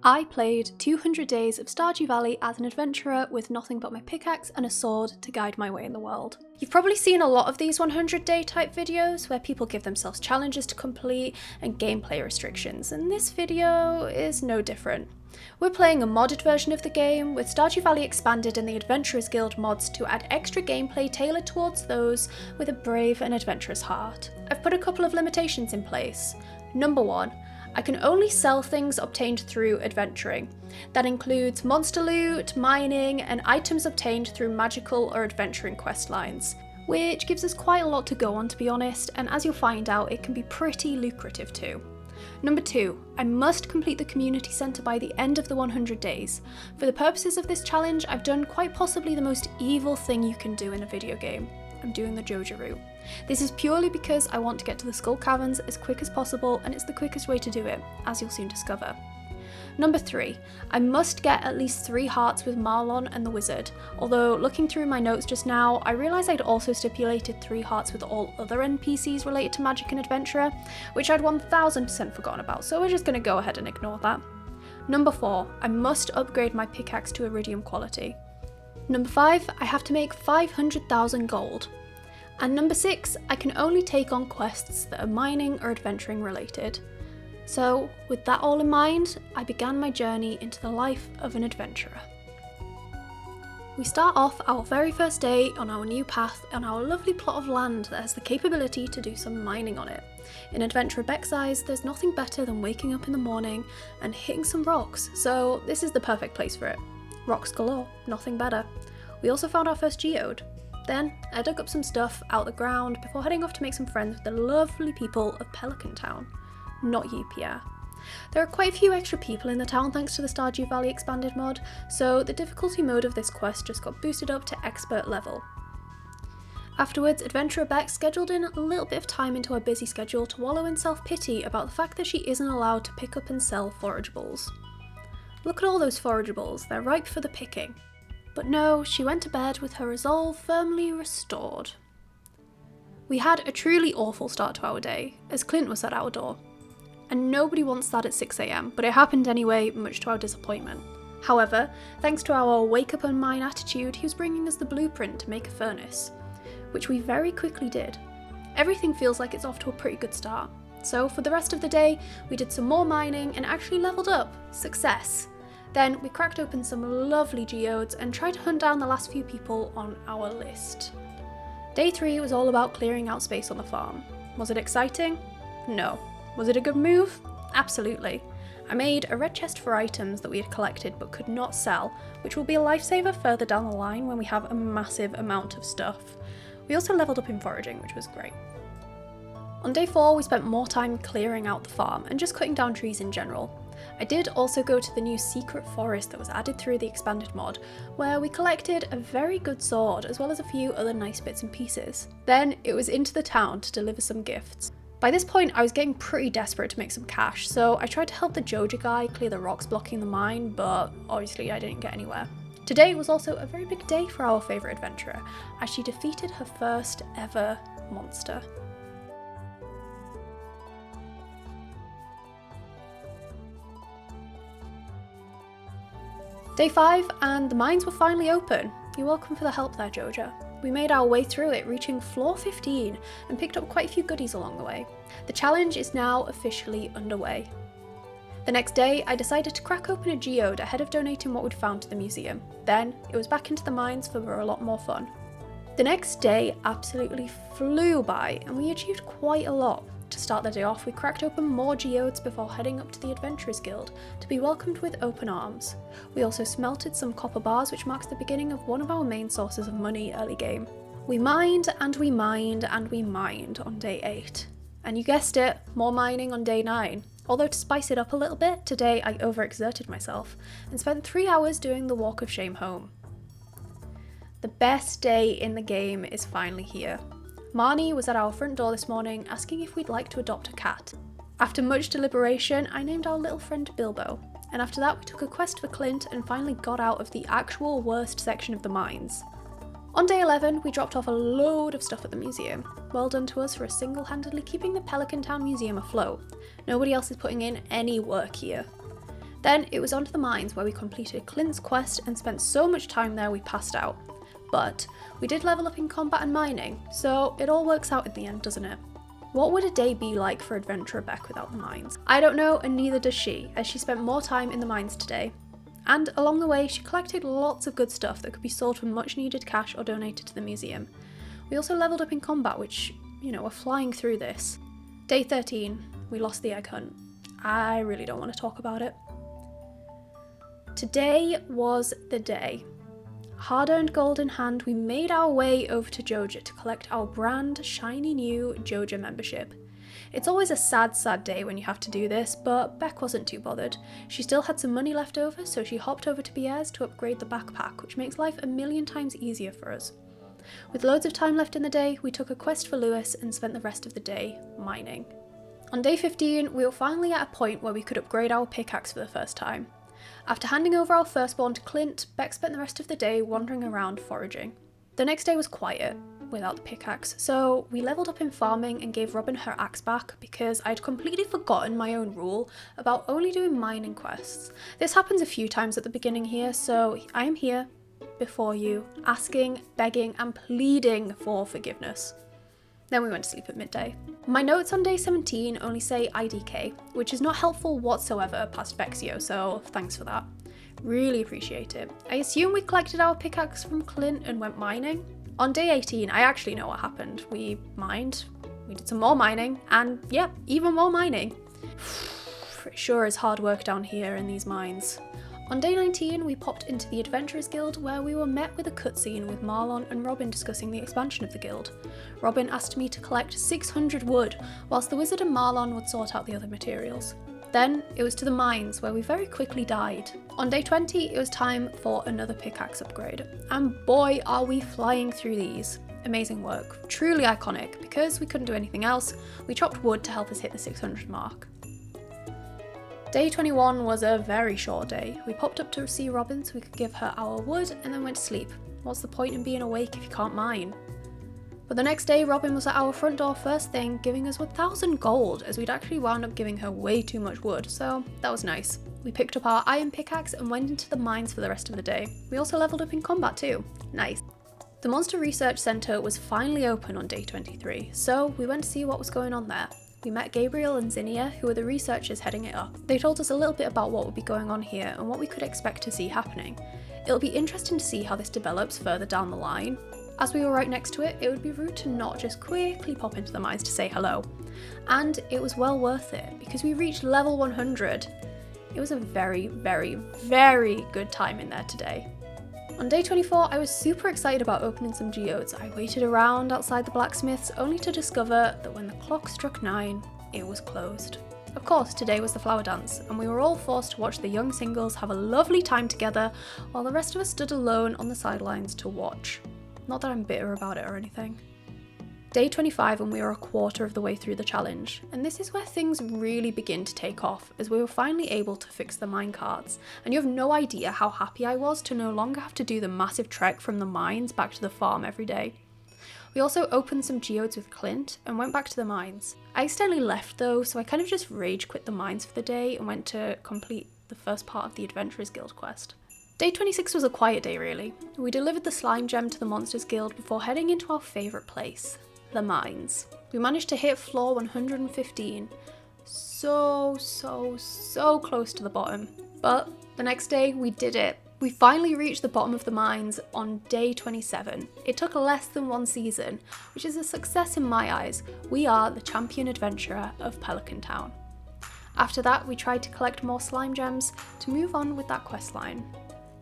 I played 200 days of Stardew Valley as an adventurer with nothing but my pickaxe and a sword to guide my way in the world. You've probably seen a lot of these 100-day type videos where people give themselves challenges to complete and gameplay restrictions, and this video is no different. We're playing a modded version of the game with Stardew Valley Expanded and the Adventurers Guild mods to add extra gameplay tailored towards those with a brave and adventurous heart. I've put a couple of limitations in place. Number 1. I can only sell things obtained through adventuring. That includes monster loot, mining, and items obtained through magical or adventuring quest lines, which gives us quite a lot to go on, to be honest, and as you'll find out, it can be pretty lucrative too. Number 2, I must complete the community centre by the end of the 100 days. For the purposes of this challenge, I've done quite possibly the most evil thing you can do in a video game. I'm doing the Joja route. This is purely because I want to get to the Skull Caverns as quick as possible, and it's the quickest way to do it, as you'll soon discover. Number 3, I must get at least 3 hearts with Marlon and the Wizard, although looking through my notes just now, I realised I'd also stipulated 3 hearts with all other NPCs related to Magic and Adventurer, which I'd 1000% forgotten about, so we're just going to go ahead and ignore that. Number 4, I must upgrade my pickaxe to Iridium quality. Number 5, I have to make 500,000 gold. And number 6, I can only take on quests that are mining or adventuring related. So, with that all in mind, I began my journey into the life of an adventurer. We start off our very first day on our new path on our lovely plot of land that has the capability to do some mining on it. In Adventurer Beck's eyes, there's nothing better than waking up in the morning and hitting some rocks, so this is the perfect place for it. Rocks galore, nothing better. We also found our first geode. Then, I dug up some stuff out the ground before heading off to make some friends with the lovely people of Pelican Town. Not you, Pierre. There are quite a few extra people in the town thanks to the Stardew Valley Expanded mod, so the difficulty mode of this quest just got boosted up to expert level. Afterwards, Adventurer Beck scheduled in a little bit of time into her busy schedule to wallow in self-pity about the fact that she isn't allowed to pick up and sell forageables. Look at all those forageables, they're ripe for the picking. But no, she went to bed with her resolve firmly restored. We had a truly awful start to our day, as Clint was at our door. And nobody wants that at 6 AM, but it happened anyway, much to our disappointment. However, thanks to our wake up and mine attitude, he was bringing us the blueprint to make a furnace, which we very quickly did. Everything feels like it's off to a pretty good start. So for the rest of the day, we did some more mining and actually leveled up. Success! Then we cracked open some lovely geodes and tried to hunt down the last few people on our list. Day 3 was all about clearing out space on the farm. Was it exciting? No. Was it a good move? Absolutely. I made a red chest for items that we had collected but could not sell, which will be a lifesaver further down the line when we have a massive amount of stuff. We also leveled up in foraging, which was great. On day 4 we spent more time clearing out the farm and just cutting down trees in general. I did also go to the new secret forest that was added through the expanded mod, where we collected a very good sword as well as a few other nice bits and pieces. Then it was into the town to deliver some gifts. By this point I was getting pretty desperate to make some cash, so I tried to help the Joja guy clear the rocks blocking the mine, but obviously I didn't get anywhere. Today was also a very big day for our favourite adventurer, as she defeated her first ever monster. Day 5, and the mines were finally open. You're welcome for the help there, Joja. We made our way through it, reaching floor 15, and picked up quite a few goodies along the way. The challenge is now officially underway. The next day, I decided to crack open a geode ahead of donating what we'd found to the museum. Then, it was back into the mines for a lot more fun. The next day absolutely flew by, and we achieved quite a lot. To start the day off, we cracked open more geodes before heading up to the Adventurers Guild to be welcomed with open arms. We also smelted some copper bars, which marks the beginning of one of our main sources of money early game. We mined and we mined and we mined on day 8. And you guessed it, more mining on day 9. Although to spice it up a little bit, today I overexerted myself and spent 3 hours doing the walk of shame home. The best day in the game is finally here. Marnie was at our front door this morning asking if we'd like to adopt a cat. After much deliberation, I named our little friend Bilbo, and after that we took a quest for Clint and finally got out of the actual worst section of the mines. On day 11, we dropped off a load of stuff at the museum. Well done to us for single-handedly keeping the Pelican Town Museum afloat. Nobody else is putting in any work here. Then it was onto the mines where we completed Clint's quest and spent so much time there we passed out. But we did level up in combat and mining, so it all works out in the end, doesn't it? What would a day be like for Adventurer Beck without the mines? I don't know, and neither does she, as she spent more time in the mines today. And along the way, she collected lots of good stuff that could be sold for much needed cash or donated to the museum. We also leveled up in combat, which, we're flying through this. Day 13, we lost the egg hunt. I really don't want to talk about it. Today was the day. Hard-earned gold in hand, we made our way over to Joja to collect our brand shiny new Joja membership. It's always a sad day when you have to do this, but Beck wasn't too bothered. She still had some money left over, so she hopped over to Pierre's to upgrade the backpack, which makes life a million times easier for us. With loads of time left in the day, we took a quest for Lewis and spent the rest of the day mining. On day 15, we were finally at a point where we could upgrade our pickaxe for the first time. After handing over our firstborn to Clint, Beck spent the rest of the day wandering around foraging. The next day was quiet, without the pickaxe, so we leveled up in farming and gave Robin her axe back because I'd completely forgotten my own rule about only doing mining quests. This happens a few times at the beginning here, so I am here, before you, asking, begging and pleading for forgiveness. Then we went to sleep at midday. My notes on day 17 only say IDK, which is not helpful whatsoever past Vexio, so thanks for that. Really appreciate it. I assume we collected our pickaxe from Clint and went mining. On day 18, I actually know what happened. We mined, we did some more mining, and yeah, even more mining. It sure is hard work down here in these mines. On day 19, we popped into the Adventurers Guild where we were met with a cutscene with Marlon and Robin discussing the expansion of the guild. Robin asked me to collect 600 wood, whilst the wizard and Marlon would sort out the other materials. Then it was to the mines where we very quickly died. On day 20, it was time for another pickaxe upgrade. And boy, are we flying through these. Amazing work, truly iconic. Because we couldn't do anything else, we chopped wood to help us hit the 600 mark. Day 21 was a very short day. We popped up to see Robin so we could give her our wood and then went to sleep. What's the point in being awake if you can't mine? But the next day, Robin was at our front door first thing, giving us 1,000 gold, as we'd actually wound up giving her way too much wood, so that was nice. We picked up our iron pickaxe and went into the mines for the rest of the day. We also leveled up in combat too. Nice. The Monster Research Centre was finally open on day 23, so we went to see what was going on there. We met Gabriel and Zinnia, who were the researchers heading it up. They told us a little bit about what would be going on here and what we could expect to see happening. It'll be interesting to see how this develops further down the line. As we were right next to it, it would be rude to not just quickly pop into the mines to say hello. And it was well worth it, because we reached level 100. It was a very, very, very good time in there today. On day 24, I was super excited about opening some geodes. I waited around outside the blacksmiths only to discover that when the clock struck 9, it was closed. Of course, today was the flower dance, and we were all forced to watch the young singles have a lovely time together while the rest of us stood alone on the sidelines to watch. Not that I'm bitter about it or anything. Day 25 and we were a quarter of the way through the challenge, and this is where things really begin to take off as we were finally able to fix the minecarts, and you have no idea how happy I was to no longer have to do the massive trek from the mines back to the farm every day. We also opened some geodes with Clint and went back to the mines. I accidentally left though, so I kind of just rage quit the mines for the day and went to complete the first part of the Adventurers Guild quest. Day 26 was a quiet day really. We delivered the slime gem to the Monsters Guild before heading into our favourite place, the mines. We managed to hit floor 115, so close to the bottom. But the next day we did it. We finally reached the bottom of the mines on day 27. It took less than one season, which is a success in my eyes. We are the champion adventurer of Pelican Town. After that, we tried to collect more slime gems to move on with that quest line.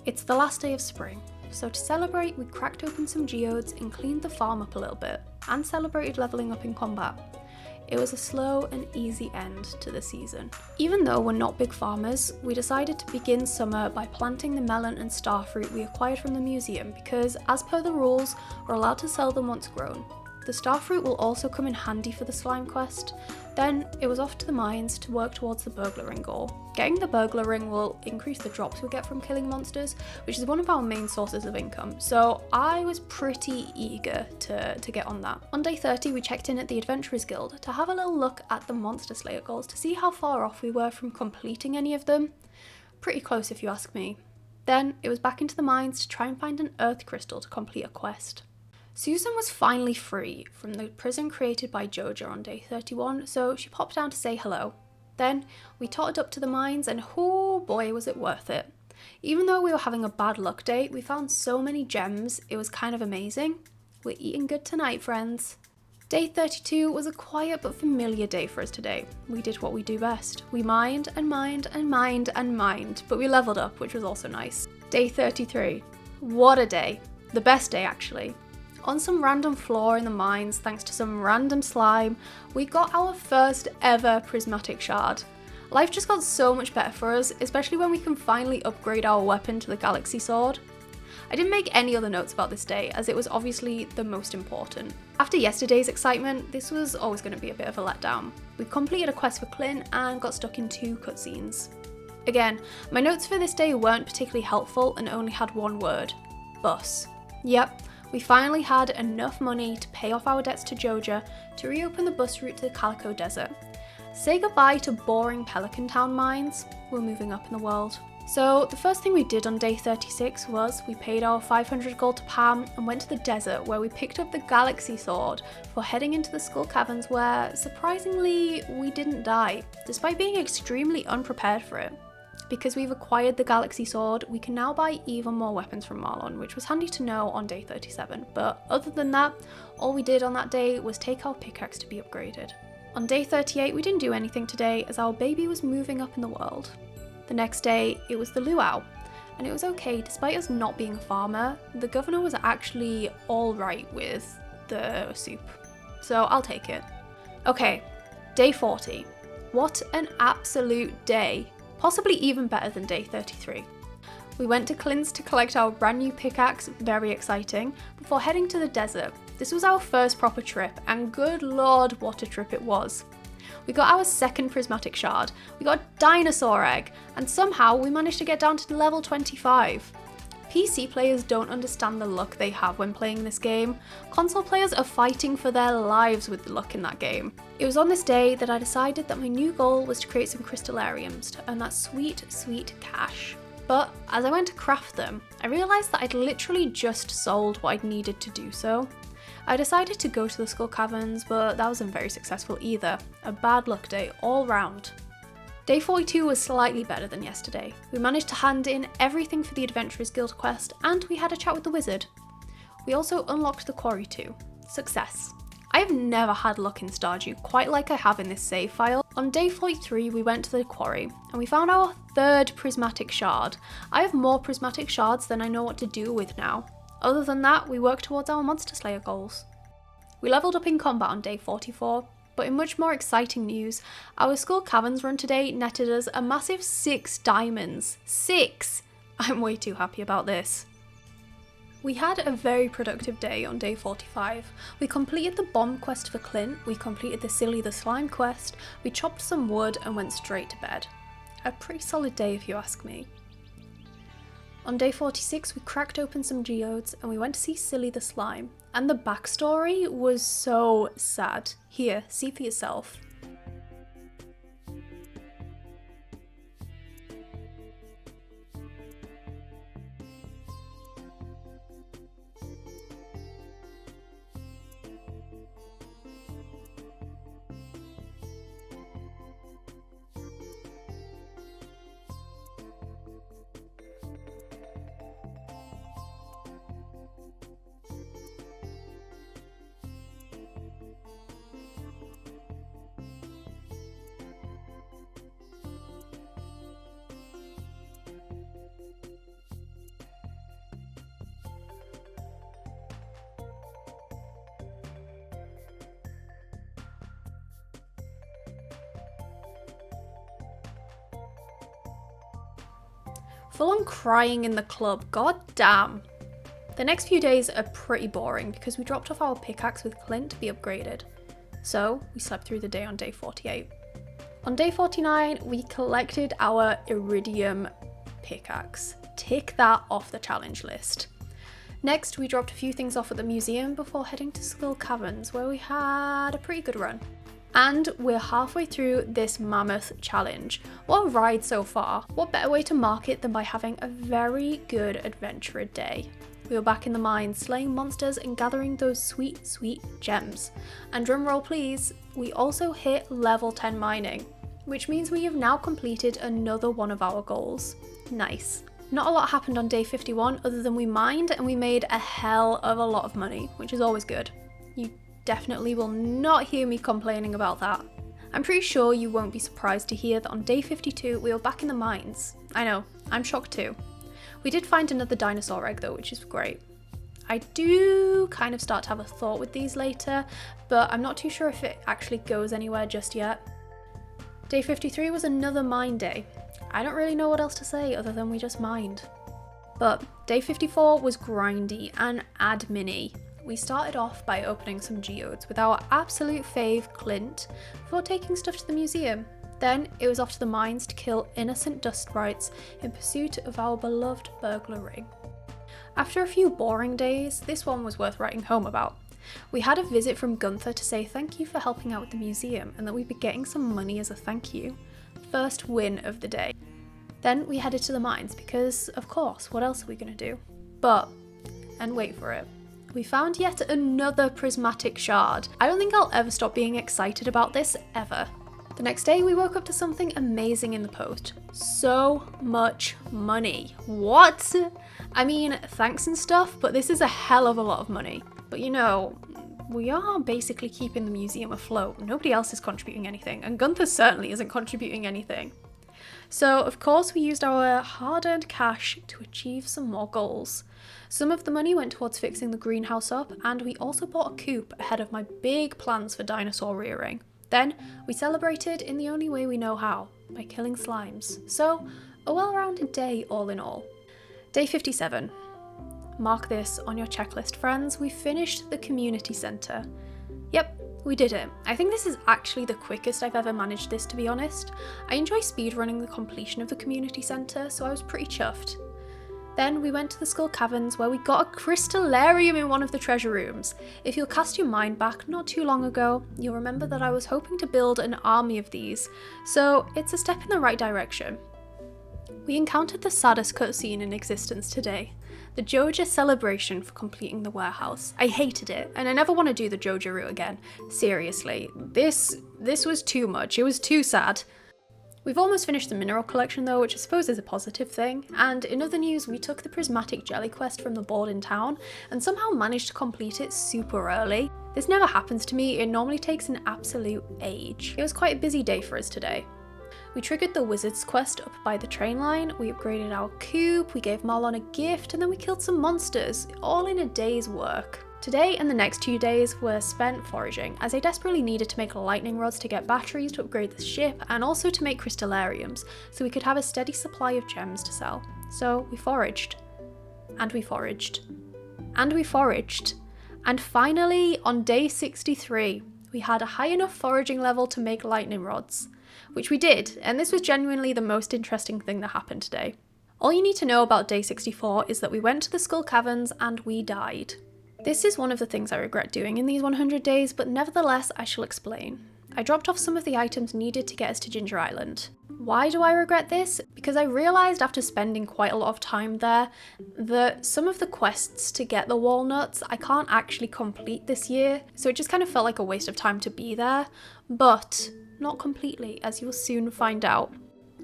It's the last day of spring, so to celebrate, we cracked open some geodes and cleaned the farm up a little bit, and celebrated leveling up in combat. It was a slow and easy end to the season. Even though we're not big farmers, we decided to begin summer by planting the melon and starfruit we acquired from the museum because, as per the rules, we're allowed to sell them once grown. The starfruit will also come in handy for the slime quest. Then it was off to the mines to work towards the burglar ring goal. Getting the burglar ring will increase the drops we get from killing monsters, which is one of our main sources of income, so I was pretty eager to get on that. On day 30 we checked in at the Adventurers Guild to have a little look at the Monster Slayer goals to see how far off we were from completing any of them. Pretty close if you ask me. Then it was back into the mines to try and find an earth crystal to complete a quest. Susan was finally free from the prison created by Joja on day 31, so she popped down to say hello. Then we totted up to the mines and oh boy was it worth it. Even though we were having a bad luck day, we found so many gems, it was kind of amazing. We're eating good tonight, friends. Day 32 was a quiet but familiar day for us today. We did what we do best. We mined and mined and mined and mined, but we leveled up, which was also nice. Day 33. What a day. The best day, actually. On some random flaw in the mines, thanks to some random slime, we got our first ever prismatic shard. Life just got so much better for us, especially when we can finally upgrade our weapon to the Galaxy Sword. I didn't make any other notes about this day, as it was obviously the most important. After yesterday's excitement, this was always going to be a bit of a letdown. We completed a quest for Clint and got stuck in 2 cutscenes. Again, my notes for this day weren't particularly helpful and only had one word: bus. Yep, we finally had enough money to pay off our debts to Joja to reopen the bus route to the Calico Desert. Say goodbye to boring Pelican Town mines, we're moving up in the world. So the first thing we did on day 36 was we paid our 500 gold to Pam and went to the desert where we picked up the Galaxy Sword for heading into the Skull Caverns where, surprisingly, we didn't die, despite being extremely unprepared for it. Because we've acquired the Galaxy Sword, we can now buy even more weapons from Marlon, which was handy to know on day 37, but other than that, all we did on that day was take our pickaxe to be upgraded. On day 38 we didn't do anything today as our baby was moving up in the world. The next day it was the luau, and it was okay despite us not being a farmer. The governor was actually alright with the soup, so I'll take it. Okay, day 40. What an absolute day. Possibly even better than day 33. We went to Clint's to collect our brand new pickaxe, very exciting, before heading to the desert. This was our first proper trip, and good lord what a trip it was. We got our second prismatic shard, we got a dinosaur egg, and somehow we managed to get down to level 25. PC players don't understand the luck they have when playing this game. Console players are fighting for their lives with the luck in that game. It was on this day that I decided that my new goal was to create some crystallariums to earn that sweet, sweet cash. But as I went to craft them, I realised that I'd literally just sold what I'd needed to do so. I decided to go to the Skull Caverns, but that wasn't very successful either. A bad luck day all round. Day 42 was slightly better than yesterday. We managed to hand in everything for the Adventurers Guild quest, and we had a chat with the wizard. We also unlocked the quarry too. Success. I have never had luck in Stardew quite like I have in this save file. On day 43 we went to the quarry, and we found our third prismatic shard. I have more prismatic shards than I know what to do with now. Other than that, we worked towards our Monster Slayer goals. We leveled up in combat on day 44. But in much more exciting news, our Skull Caverns run today netted us a massive 6 diamonds. 6! I'm way too happy about this. We had a very productive day on day 45. We completed the bomb quest for Clint, we completed the Silly the Slime quest, we chopped some wood and went straight to bed. A pretty solid day if you ask me. On day 46 we cracked open some geodes and we went to see Silly the Slime. And the backstory was so sad. Here, see for yourself. Full on crying in the club, god damn. The next few days are pretty boring because we dropped off our pickaxe with Clint to be upgraded. So we slept through the day on day 48. On day 49, we collected our iridium pickaxe. Tick that off the challenge list. Next, we dropped a few things off at the museum before heading to Skull Caverns, where we had a pretty good run. And we're halfway through this mammoth challenge. What a ride so far. What better way to mark it than by having a very good adventurer day. We were back in the mines, slaying monsters and gathering those sweet, sweet gems. And drumroll please, we also hit level 10 mining, which means we have now completed another one of our goals. Nice. Not a lot happened on day 51 other than we mined and we made a hell of a lot of money, which is always good. You definitely will not hear me complaining about that. I'm pretty sure you won't be surprised to hear that on day 52 we were back in the mines. I know, I'm shocked too. We did find another dinosaur egg though, which is great. I do kind of start to have a thought with these later, but I'm not too sure if it actually goes anywhere just yet. Day 53 was another mine day. I don't really know what else to say other than we just mined. But day 54 was grindy and admin-y. We started off by opening some geodes with our absolute fave, Clint, before taking stuff to the museum. Then it was off to the mines to kill innocent dust sprites in pursuit of our beloved burglar ring. After a few boring days, this one was worth writing home about. We had a visit from Gunther to say thank you for helping out with the museum and that we'd be getting some money as a thank you. First win of the day. Then we headed to the mines because, of course, what else are we going to do? But, and wait for it, we found yet another prismatic shard. I don't think I'll ever stop being excited about this, ever. The next day we woke up to something amazing in the post. So much money. What? I mean, thanks and stuff, but this is a hell of a lot of money. But you know, we are basically keeping the museum afloat. Nobody else is contributing anything, and Gunther certainly isn't contributing anything. So of course we used our hard-earned cash to achieve some more goals. Some of the money went towards fixing the greenhouse up, and we also bought a coop ahead of my big plans for dinosaur rearing. Then we celebrated in the only way we know how, by killing slimes. So a well-rounded day all in all. Day 57. Mark this on your checklist, friends. We finished the community centre. Yep, we did it. I think this is actually the quickest I've ever managed this, to be honest. I enjoy speedrunning the completion of the community centre, so I was pretty chuffed. Then we went to the Skull Caverns where we got a crystallarium in one of the treasure rooms. If you'll cast your mind back not too long ago, you'll remember that I was hoping to build an army of these, so it's a step in the right direction. We encountered the saddest cutscene in existence today. The Joja celebration for completing the warehouse. I hated it, and I never want to do the Joja route again. Seriously, this was too much. It was too sad. We've almost finished the mineral collection though, which I suppose is a positive thing. And in other news, we took the prismatic jelly quest from the board in town and somehow managed to complete it super early. This never happens to me. It normally takes an absolute age. It was quite a busy day for us today. We triggered the wizard's quest up by the train line, we upgraded our coop, we gave Marlon a gift, and then we killed some monsters, all in a day's work. Today and the next 2 days were spent foraging, as I desperately needed to make lightning rods to get batteries to upgrade the ship, and also to make crystallariums, so we could have a steady supply of gems to sell. So we foraged. And we foraged. And we foraged. And finally, on day 63, we had a high enough foraging level to make lightning rods. Which we did, and this was genuinely the most interesting thing that happened today. All you need to know about day 64 is that we went to the Skull Caverns and we died. This is one of the things I regret doing in these 100 days, but nevertheless I shall explain. I dropped off some of the items needed to get us to Ginger Island. Why do I regret this? Because I realised after spending quite a lot of time there that some of the quests to get the walnuts I can't actually complete this year, so it just kind of felt like a waste of time to be there, but not completely, as you'll soon find out.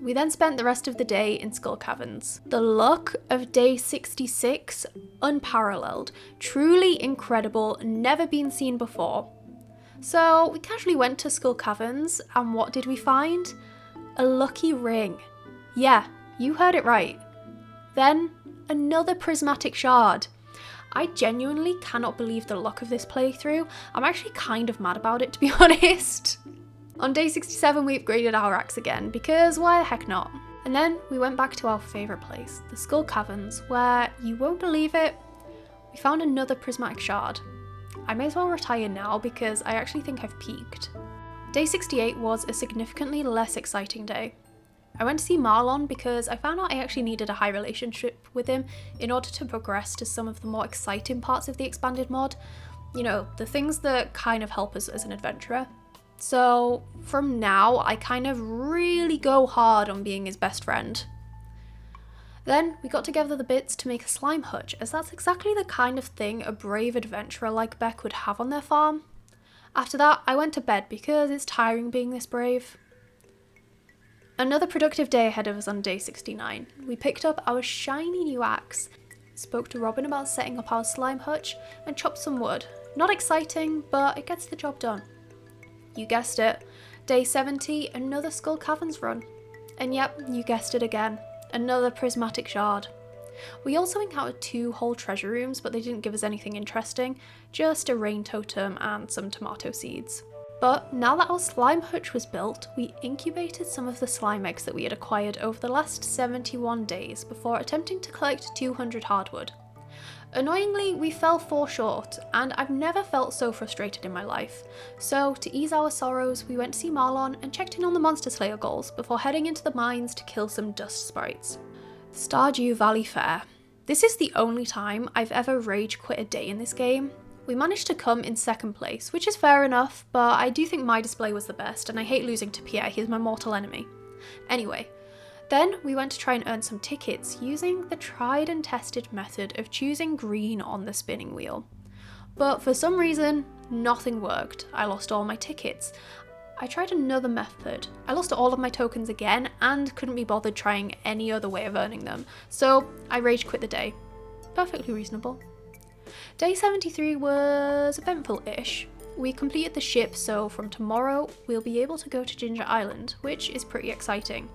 We then spent the rest of the day in Skull Caverns. The luck of day 66, unparalleled, truly incredible, never been seen before. So we casually went to Skull Caverns, and what did we find? A lucky ring. Yeah, you heard it right. Then another prismatic shard. I genuinely cannot believe the luck of this playthrough. I'm actually kind of mad about it, to be honest. On day 67 we upgraded our axe again, because why the heck not? And then we went back to our favourite place, the Skull Caverns, where, you won't believe it, we found another prismatic shard. I may as well retire now because I actually think I've peaked. Day 68 was a significantly less exciting day. I went to see Marlon because I found out I actually needed a high relationship with him in order to progress to some of the more exciting parts of the expanded mod. You know, the things that kind of help us as an adventurer. So from now, I kind of really go hard on being his best friend. Then we got together the bits to make a slime hutch, as that's exactly the kind of thing a brave adventurer like Beck would have on their farm. After that, I went to bed because it's tiring being this brave. Another productive day ahead of us on day 69. We picked up our shiny new axe, spoke to Robin about setting up our slime hutch, and chopped some wood. Not exciting, but it gets the job done. You guessed it, day 70, another Skull Caverns run. And yep, you guessed it again, another prismatic shard. We also encountered 2 whole treasure rooms, but they didn't give us anything interesting, just a rain totem and some tomato seeds. But now that our slime hutch was built, we incubated some of the slime eggs that we had acquired over the last 71 days before attempting to collect 200 hardwood. Annoyingly, we fell 4 short, and I've never felt so frustrated in my life. So, to ease our sorrows, we went to see Marlon and checked in on the Monster Slayer goals before heading into the mines to kill some dust sprites. Stardew Valley Fair. This is the only time I've ever rage quit a day in this game. We managed to come in 2nd place, which is fair enough, but I do think my display was the best, and I hate losing to Pierre, he's my mortal enemy. Anyway, then we went to try and earn some tickets using the tried and tested method of choosing green on the spinning wheel. But for some reason, nothing worked. I lost all my tickets. I tried another method. I lost all of my tokens again and couldn't be bothered trying any other way of earning them, so I rage quit the day. Perfectly reasonable. Day 73 was eventful-ish. We completed the ship, so from tomorrow we'll be able to go to Ginger Island, which is pretty exciting.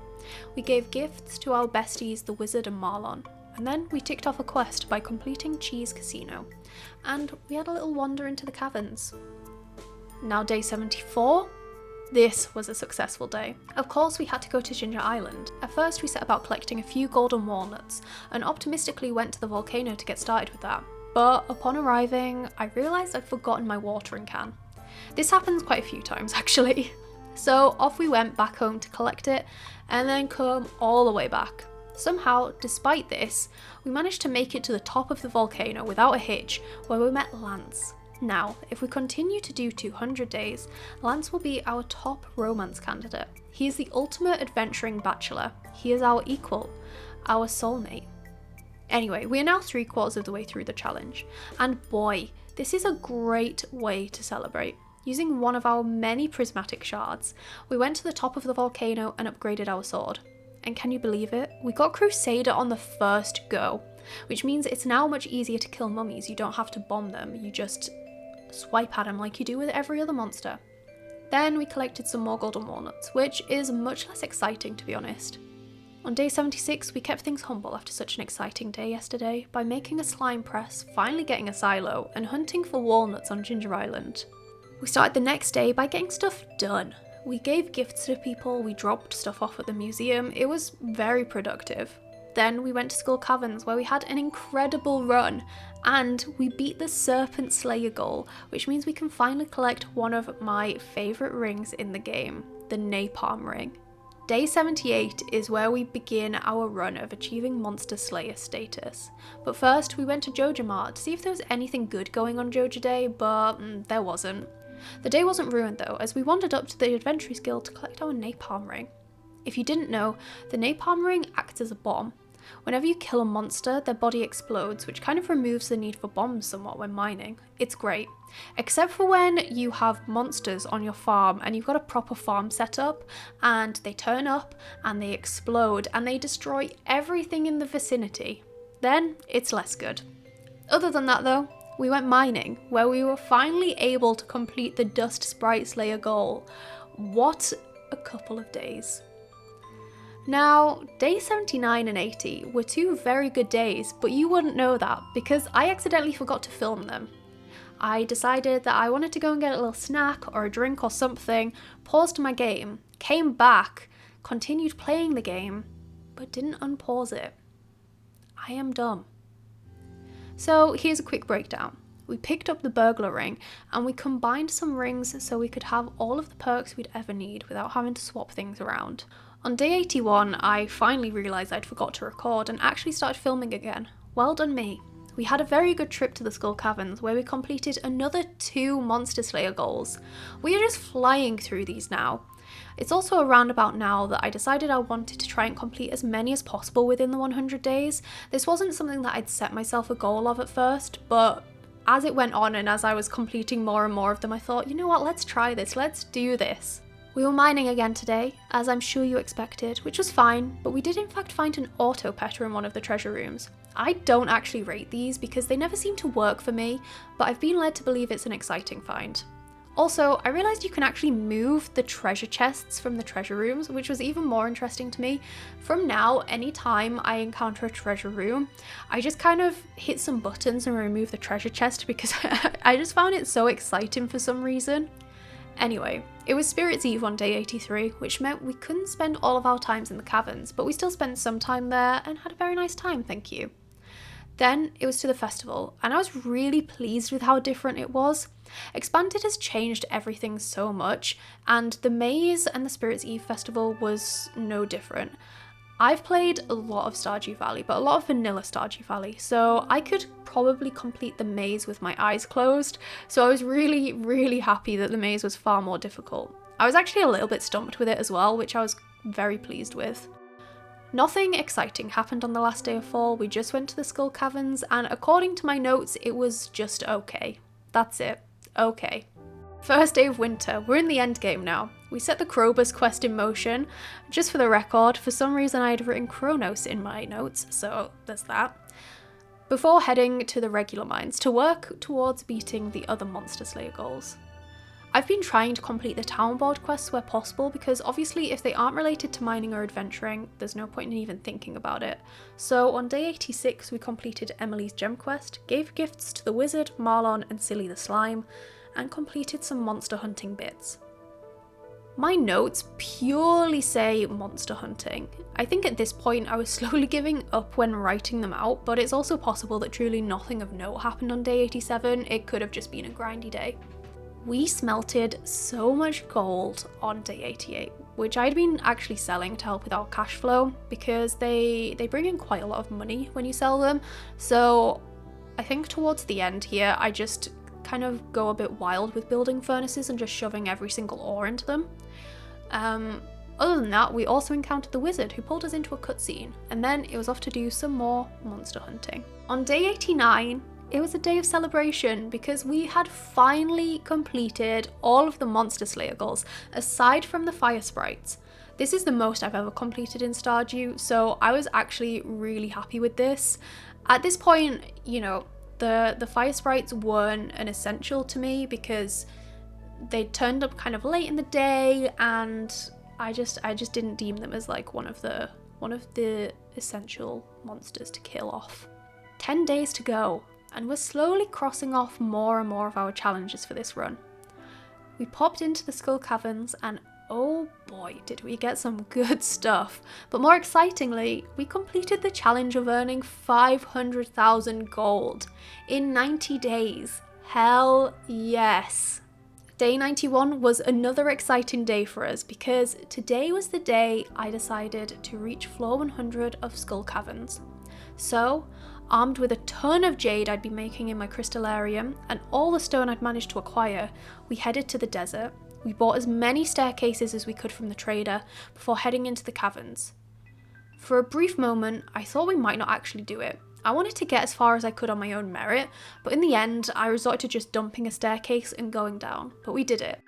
We gave gifts to our besties, the Wizard and Marlon, and then we ticked off a quest by completing Cheese Casino, and we had a little wander into the caverns. Now day 74. This was a successful day. Of course, we had to go to Ginger Island. At first we set about collecting a few golden walnuts, and optimistically went to the volcano to get started with that. But upon arriving, I realised I'd forgotten my watering can. This happens quite a few times actually. So off we went back home to collect it, and then come all the way back. Somehow, despite this, we managed to make it to the top of the volcano without a hitch, where we met Lance. Now, if we continue to do 200 days, Lance will be our top romance candidate. He is the ultimate adventuring bachelor. He is our equal, our soulmate. Anyway, we are now 3/4 of the way through the challenge, and boy, this is a great way to celebrate. Using one of our many prismatic shards, we went to the top of the volcano and upgraded our sword. And can you believe it? We got Crusader on the first go, which means it's now much easier to kill mummies. You don't have to bomb them, you just swipe at them like you do with every other monster. Then we collected some more golden walnuts, which is much less exciting to be honest. On day 76, we kept things humble after such an exciting day yesterday by making a slime press, finally getting a silo, and hunting for walnuts on Ginger Island. We started the next day by getting stuff done. We gave gifts to people, we dropped stuff off at the museum, it was very productive. Then we went to Skull Caverns where we had an incredible run, and we beat the Serpent Slayer goal, which means we can finally collect one of my favourite rings in the game, the Napalm ring. Day 78 is where we begin our run of achieving Monster Slayer status. But first we went to Joja Mart to see if there was anything good going on Joja Day, but there wasn't. The day wasn't ruined though, as we wandered up to the Adventurers Guild to collect our Napalm ring. If you didn't know, the Napalm ring acts as a bomb. Whenever you kill a monster, their body explodes, which kind of removes the need for bombs somewhat when mining. It's great. Except for when you have monsters on your farm and you've got a proper farm set up, and they turn up and they explode and they destroy everything in the vicinity. Then it's less good. Other than that though, we went mining, where we were finally able to complete the Dust Sprite Slayer goal. What a couple of days. Now, day 79 and 80 were 2 very good days, but you wouldn't know that because I accidentally forgot to film them. I decided that I wanted to go and get a little snack or a drink or something, paused my game, came back, continued playing the game, but didn't unpause it. I am dumb. So here's a quick breakdown. We picked up the burglar ring and we combined some rings so we could have all of the perks we'd ever need without having to swap things around. On day 81, I finally realised I'd forgot to record and actually started filming again. Well done me. we had a very good trip to the Skull Caverns where we completed another 2 Monster Slayer goals. We are just flying through these now. It's also around about now that I decided I wanted to try and complete as many as possible within the 100 days. This wasn't something that I'd set myself a goal of at first, but as it went on and as I was completing more and more of them, I thought, you know what, let's try this, let's do this. We were mining again today, as I'm sure you expected, which was fine, but we did in fact find an auto petter in one of the treasure rooms. I don't actually rate these because they never seem to work for me, but I've been led to believe it's an exciting find. Also, I realised you can actually move the treasure chests from the treasure rooms, which was even more interesting to me. From now, anytime I encounter a treasure room, I just kind of hit some buttons and remove the treasure chest because I just found it so exciting for some reason. Anyway, it was Spirit's Eve on day 83, which meant we couldn't spend all of our times in the caverns, but we still spent some time there and had a very nice time, thank you. Then it was to the festival, and I was really pleased with how different it was. Expanded has changed everything so much, and the maze and the Spirit's Eve festival was no different. I've played a lot of Stardew Valley, but a lot of vanilla Stardew Valley, so I could probably complete the maze with my eyes closed, so I was really happy that the maze was far more difficult. I was actually a little bit stumped with it as well, which I was very pleased with. Nothing exciting happened on the last day of fall, we just went to the Skull Caverns, and according to my notes, it was just okay. That's it. Okay. First day of winter, we're in the end game now. We set the Krobus quest in motion. Just for the record, for some reason I had written Kronos in my notes, so there's that. Before heading to the regular mines to work towards beating the other Monster Slayer goals. I've been trying to complete the town board quests where possible because obviously if they aren't related to mining or adventuring, there's no point in even thinking about it. So on day 86 we completed Emily's gem quest, gave gifts to the wizard, Marlon and Silly the slime, and completed some monster hunting bits. My notes purely say monster hunting. I think at this point I was slowly giving up when writing them out, but it's also possible that truly nothing of note happened on day 87, it could have just been a grindy day. We smelted so much gold on day 88, which I'd been actually selling to help with our cash flow because they bring in quite a lot of money when you sell them. So I think towards the end here, I just kind of go a bit wild with building furnaces and just shoving every single ore into them. Other than that, we also encountered the wizard who pulled us into a cutscene, and then it was off to do some more monster hunting. On day 89, it was a day of celebration because we had finally completed all of the Monster Slayer goals, aside from the fire sprites. This is the most I've ever completed in Stardew, so I was actually really happy with this. At this point, you know, the fire sprites weren't an essential to me because they turned up kind of late in the day, and I just didn't deem them as like one of the essential monsters to kill off. 10 days to go, and we're slowly crossing off more and more of our challenges for this run. We popped into the Skull Caverns and oh boy did we get some good stuff, but more excitingly, we completed the challenge of earning 500,000 gold in 90 days. Hell yes! Day 91 was another exciting day for us because today was the day I decided to reach floor 100 of Skull Caverns. So, armed with a ton of jade I'd been making in my crystallarium and all the stone I'd managed to acquire, we headed to the desert. We bought as many staircases as we could from the trader before heading into the caverns. For a brief moment, I thought we might not actually do it. I wanted to get as far as I could on my own merit, but in the end, I resorted to just dumping a staircase and going down, but we did it.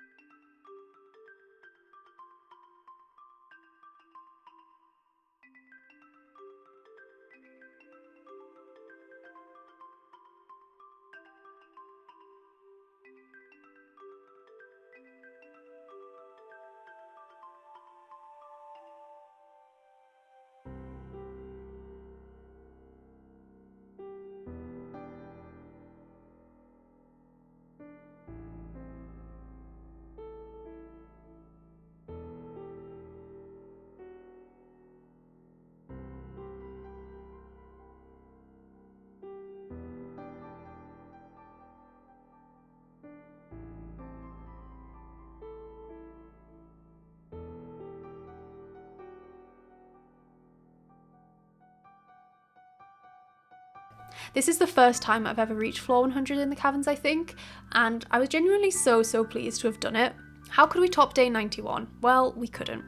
This is the first time I've ever reached floor 100 in the caverns, I think, and I was genuinely so pleased to have done it. How could we top day 91? Well, we couldn't.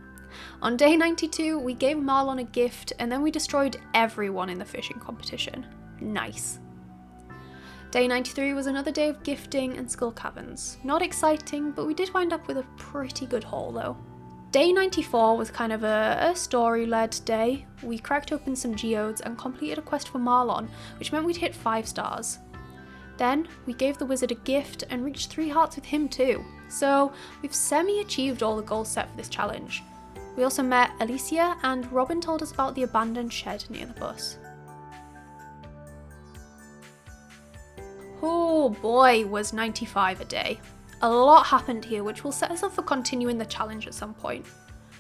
On day 92, we gave Marlon a gift and then we destroyed everyone in the fishing competition. Nice. Day 93 was another day of gifting and skull caverns. Not exciting, but we did wind up with a pretty good haul though. Day 94 was kind of a story-led day. We cracked open some geodes and completed a quest for Marlon, which meant we'd hit 5 stars. Then we gave the wizard a gift and reached 3 hearts with him too. So we've semi-achieved all the goals set for this challenge. We also met Alicia and Robin told us about the abandoned shed near the bus. Oh boy, was 95 a day. A lot happened here which will set us up for continuing the challenge at some point.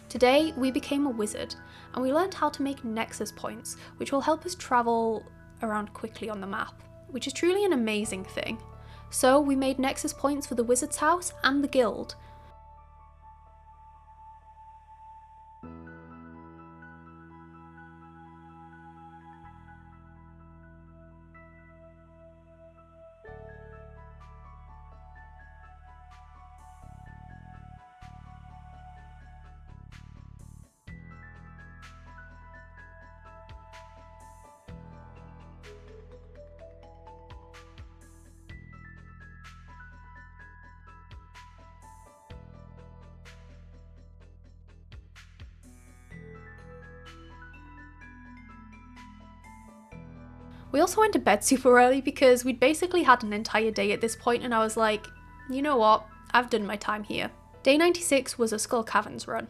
Today we became a wizard and we learned how to make nexus points which will help us travel around quickly on the map, which is truly an amazing thing. So we made nexus points for the wizard's house and the guild. We also went to bed super early because we'd basically had an entire day at this point and I was like, you know what, I've done my time here. Day 96 was a Skull Caverns run.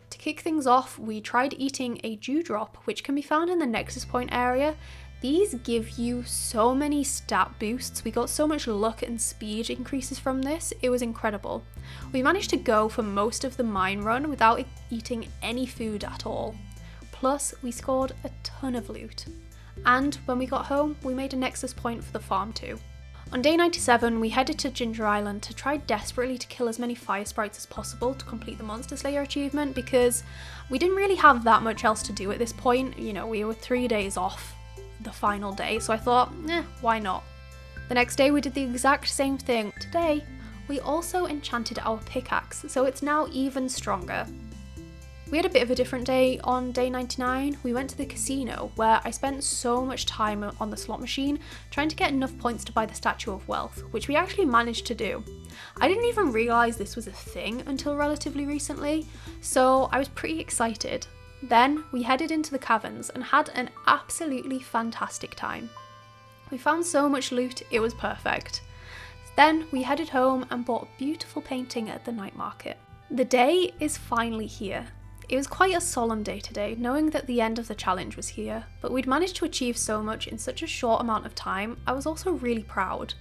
To kick things off, we tried eating a dewdrop, which can be found in the Nexus Point area. These give you so many stat boosts. We got so much luck and speed increases from this, it was incredible. We managed to go for most of the mine run without eating any food at all. Plus, we scored a ton of loot. And when we got home, we made a nexus point for the farm too. On day 97, we headed to Ginger Island to try desperately to kill as many fire sprites as possible to complete the Monster Slayer achievement because we didn't really have that much else to do at this point. You know, we were 3 days off the final day, so I thought, why not? The next day we did the exact same thing. Today, we also enchanted our pickaxe, so it's now even stronger. We had a bit of a different day on day 99. We went to the casino where I spent so much time on the slot machine trying to get enough points to buy the Statue of Wealth, which we actually managed to do. I didn't even realise this was a thing until relatively recently, so I was pretty excited. Then we headed into the caverns and had an absolutely fantastic time. We found so much loot, it was perfect. Then we headed home and bought a beautiful painting at the night market. The day is finally here. It was quite a solemn day today, knowing that the end of the challenge was here, but we'd managed to achieve so much in such a short amount of time. I was also really proud.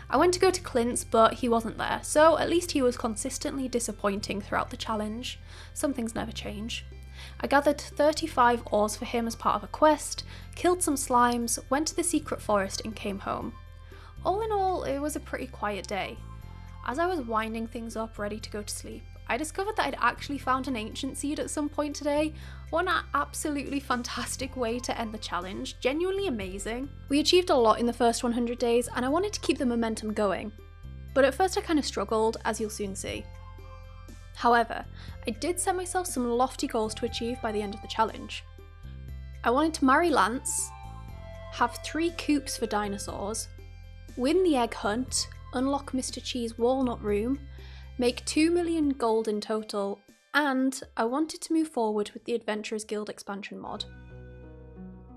I went to go to Clint's, but he wasn't there, so at least he was consistently disappointing throughout the challenge. Some things never change. I gathered 35 ores for him as part of a quest, killed some slimes, went to the secret forest and came home. All in all, it was a pretty quiet day. As I was winding things up ready to go to sleep, I discovered that I'd actually found an ancient seed at some point today. What an absolutely fantastic way to end the challenge, genuinely amazing. We achieved a lot in the first 100 days and I wanted to keep the momentum going. But at first I kind of struggled, as you'll soon see. However, I did set myself some lofty goals to achieve by the end of the challenge. I wanted to marry Lance, have 3 coops for dinosaurs, win the egg hunt, unlock Mr. Chee's walnut room, make 2 million gold in total, and I wanted to move forward with the Adventurers Guild expansion mod.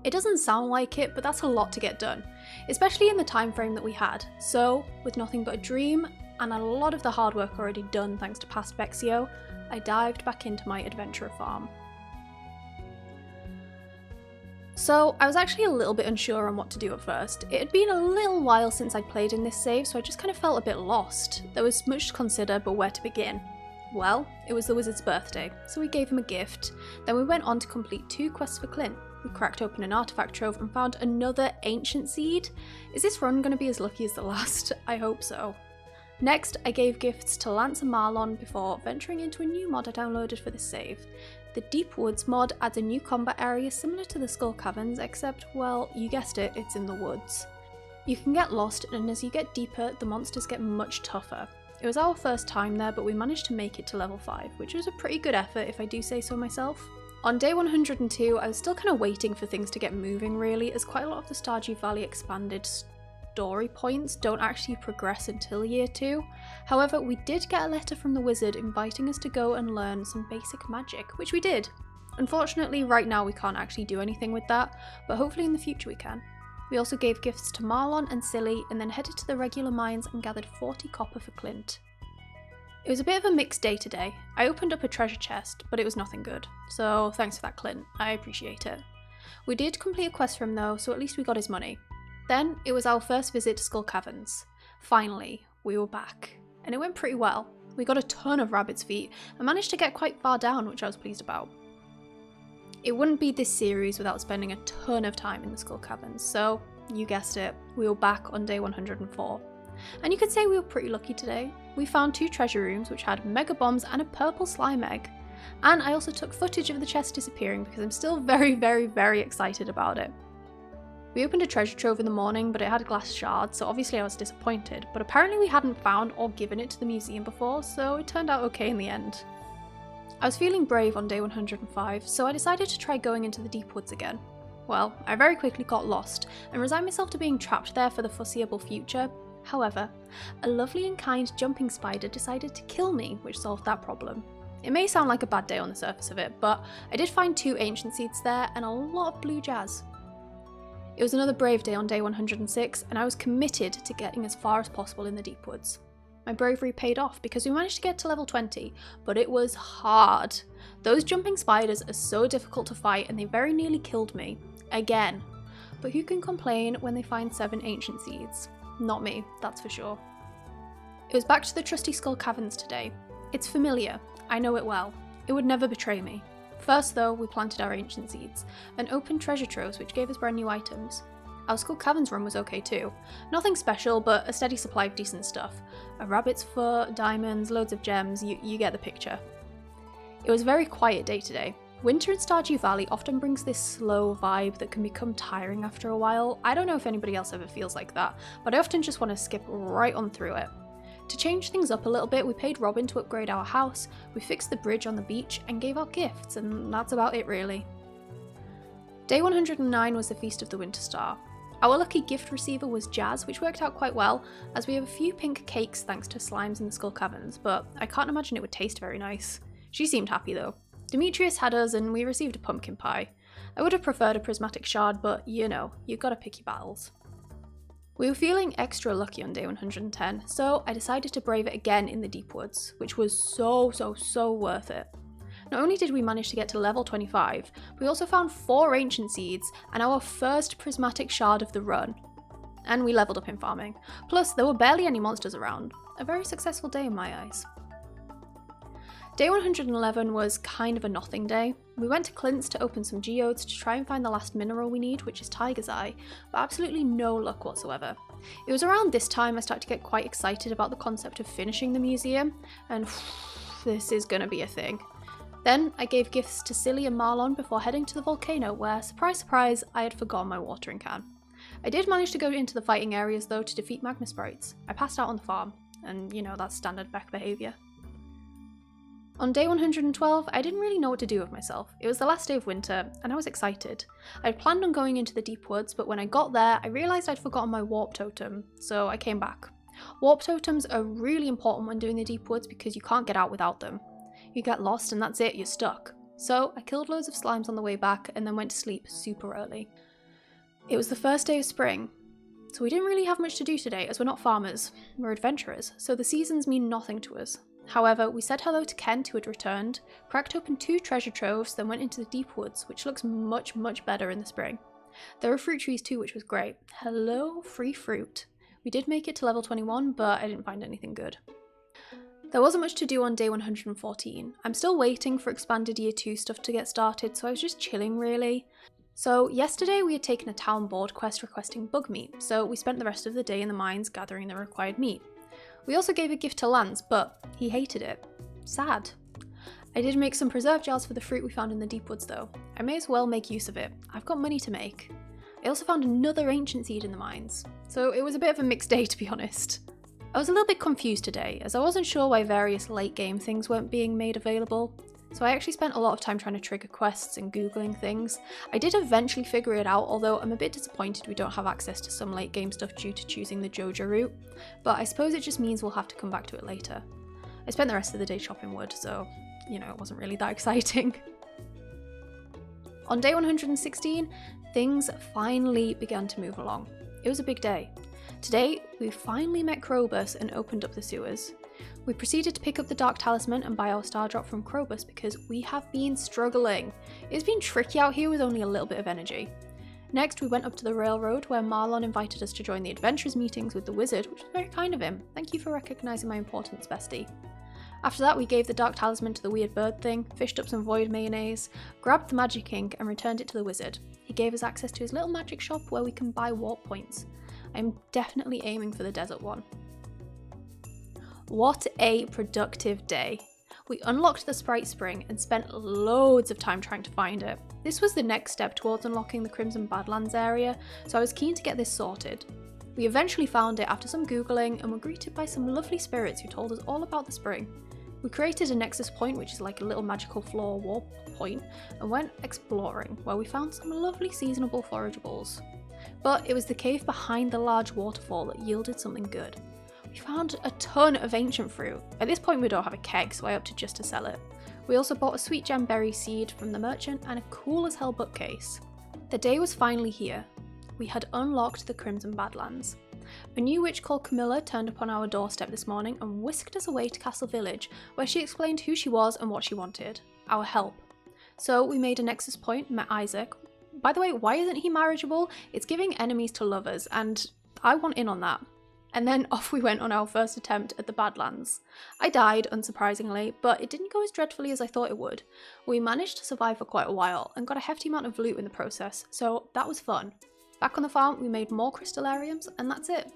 It doesn't sound like it, but that's a lot to get done, especially in the time frame that we had. So, with nothing but a dream, and a lot of the hard work already done thanks to past Vexio, I dived back into my adventurer farm. So I was actually a little bit unsure on what to do at first. It had been a little while since I'd played in this save, so I just kind of felt a bit lost. There was much to consider, but where to begin? Well, it was the wizard's birthday, so we gave him a gift. Then we went on to complete 2 quests for Clint. We cracked open an artifact trove and found another ancient seed. Is this run going to be as lucky as the last? I hope so. Next, I gave gifts to Lance and Marlon before venturing into a new mod I downloaded for this save. The Deep Woods mod adds a new combat area similar to the Skull Caverns, except, well, you guessed it, it's in the woods. You can get lost, and as you get deeper, the monsters get much tougher. It was our first time there, but we managed to make it to level 5, which was a pretty good effort if I do say so myself. On day 102, I was still kind of waiting for things to get moving really, as quite a lot of the Stardew Valley Expanded story points don't actually progress until year 2. However, we did get a letter from the wizard inviting us to go and learn some basic magic, which we did. Unfortunately, right now we can't actually do anything with that, but hopefully in the future we can. We also gave gifts to Marlon and Silly, and then headed to the regular mines and gathered 40 copper for Clint. It was a bit of a mixed day today. I opened up a treasure chest, but it was nothing good, so thanks for that, Clint, I appreciate it. We did complete a quest for him though, so at least we got his money. Then it was our first visit to Skull Caverns. Finally, we were back, and it went pretty well. We got a ton of rabbit's feet and managed to get quite far down, which I was pleased about. It wouldn't be this series without spending a ton of time in the Skull Caverns, so you guessed it, we were back on day 104. And you could say we were pretty lucky today. We found 2 treasure rooms which had mega bombs and a purple slime egg. And I also took footage of the chest disappearing because I'm still very excited about it. We opened a treasure trove in the morning, but it had a glass shard, so obviously I was disappointed, but apparently we hadn't found or given it to the museum before, so it turned out okay in the end. I was feeling brave on day 105, so I decided to try going into the Deep Woods again. Well, I very quickly got lost and resigned myself to being trapped there for the foreseeable future. However, a lovely and kind jumping spider decided to kill me, which solved that problem. It may sound like a bad day on the surface of it, but I did find 2 ancient seeds there and a lot of blue jazz. It was another brave day on day 106, and I was committed to getting as far as possible in the Deep Woods. My bravery paid off because we managed to get to level 20, but it was hard. Those jumping spiders are so difficult to fight and they very nearly killed me. Again. But who can complain when they find 7 ancient seeds? Not me, that's for sure. It was back to the trusty Skull Caverns today. It's familiar, I know it well. It would never betray me. First though, we planted our ancient seeds, and opened treasure troves which gave us brand new items. Our Skull Caverns run was okay too. Nothing special, but a steady supply of decent stuff. A rabbit's foot, diamonds, loads of gems, you get the picture. It was a very quiet day today. Winter in Stardew Valley often brings this slow vibe that can become tiring after a while. I don't know if anybody else ever feels like that, but I often just want to skip right on through it. To change things up a little bit, we paid Robin to upgrade our house, we fixed the bridge on the beach, and gave out gifts, and that's about it really. Day 109 was the Feast of the Winter Star. Our lucky gift receiver was Jazz, which worked out quite well, as we have a few pink cakes thanks to slimes in the Skull Caverns, but I can't imagine it would taste very nice. She seemed happy though. Demetrius had us and we received a pumpkin pie. I would have preferred a prismatic shard, but you know, you've got to pick your battles. We were feeling extra lucky on day 110, so I decided to brave it again in the Deep Woods, which was so worth it. Not only did we manage to get to level 25, we also found 4 ancient seeds and our first prismatic shard of the run. And we leveled up in farming. Plus, there were barely any monsters around. A very successful day in my eyes. Day 111 was kind of a nothing day. We went to Clint's to open some geodes to try and find the last mineral we need, which is Tiger's Eye, but absolutely no luck whatsoever. It was around this time I started to get quite excited about the concept of finishing the museum, and this is gonna be a thing. Then I gave gifts to Silly and Marlon before heading to the volcano where, surprise surprise, I had forgotten my watering can. I did manage to go into the fighting areas though to defeat magma sprites. I passed out on the farm, and you know, that's standard Beck behaviour. On day 112, I didn't really know what to do with myself. It was the last day of winter, and I was excited. I'd planned on going into the Deep Woods, but when I got there, I realised I'd forgotten my warp totem, so I came back. Warp totems are really important when doing the Deep Woods because you can't get out without them. You get lost and that's it, you're stuck. So I killed loads of slimes on the way back and then went to sleep super early. It was the first day of spring, so we didn't really have much to do today as we're not farmers, we're adventurers, so the seasons mean nothing to us. However, we said hello to Kent who had returned, cracked open 2 treasure troves, then went into the Deep Woods, which looks much better in the spring. There were fruit trees too, which was great. Hello, free fruit. We did make it to level 21, but I didn't find anything good. There wasn't much to do on day 114. I'm still waiting for Expanded Year 2 stuff to get started, so I was just chilling really. So yesterday we had taken a town board quest requesting bug meat, so we spent the rest of the day in the mines gathering the required meat. We also gave a gift to Lance, but he hated it. Sad. I did make some preserve jars for the fruit we found in the deep woods though. I may as well make use of it. I've got money to make. I also found another ancient seed in the mines, so it was a bit of a mixed day to be honest. I was a little bit confused today, as I wasn't sure why various late game things weren't being made available, so I actually spent a lot of time trying to trigger quests and googling things. I did eventually figure it out, although I'm a bit disappointed we don't have access to some late game stuff due to choosing the Jojo route, but I suppose it just means we'll have to come back to it later. I spent the rest of the day chopping wood, so, it wasn't really that exciting. On day 116, things finally began to move along. It was a big day. Today, we finally met Krobus and opened up the sewers. We proceeded to pick up the Dark Talisman and buy our Star Drop from Krobus because we have been struggling. It's been tricky out here with only a little bit of energy. Next, we went up to the railroad where Marlon invited us to join the adventurers meetings with the wizard, which was very kind of him. Thank you for recognising my importance, bestie. After that, we gave the Dark Talisman to the weird bird thing, fished up some void mayonnaise, grabbed the magic ink and returned it to the wizard. He gave us access to his little magic shop where we can buy warp points. I'm definitely aiming for the desert one. What a productive day. We unlocked the Sprite Spring and spent loads of time trying to find it. This was the next step towards unlocking the Crimson Badlands area, so I was keen to get this sorted. We eventually found it after some googling and were greeted by some lovely spirits who told us all about the spring. We created a nexus point, which is like a little magical floor warp point, and went exploring, where we found some lovely seasonable forageables. But it was the cave behind the large waterfall that yielded something good. We found a ton of ancient fruit. At this point we don't have a keg, so I opted just to sell it. We also bought a sweet gem berry seed from the merchant and a cool as hell bookcase. The day was finally here. We had unlocked the Crimson Badlands. A new witch called Camilla turned up on our doorstep this morning and whisked us away to Castle Village, where she explained who she was and what she wanted. Our help. So we made a nexus point, met Isaac. By the way, why isn't he marriageable? It's giving enemies to lovers, and I want in on that. And then off we went on our first attempt at the Badlands. I died, unsurprisingly, but it didn't go as dreadfully as I thought it would. We managed to survive for quite a while and got a hefty amount of loot in the process, so that was fun. Back on the farm, we made more crystallariums, and that's it.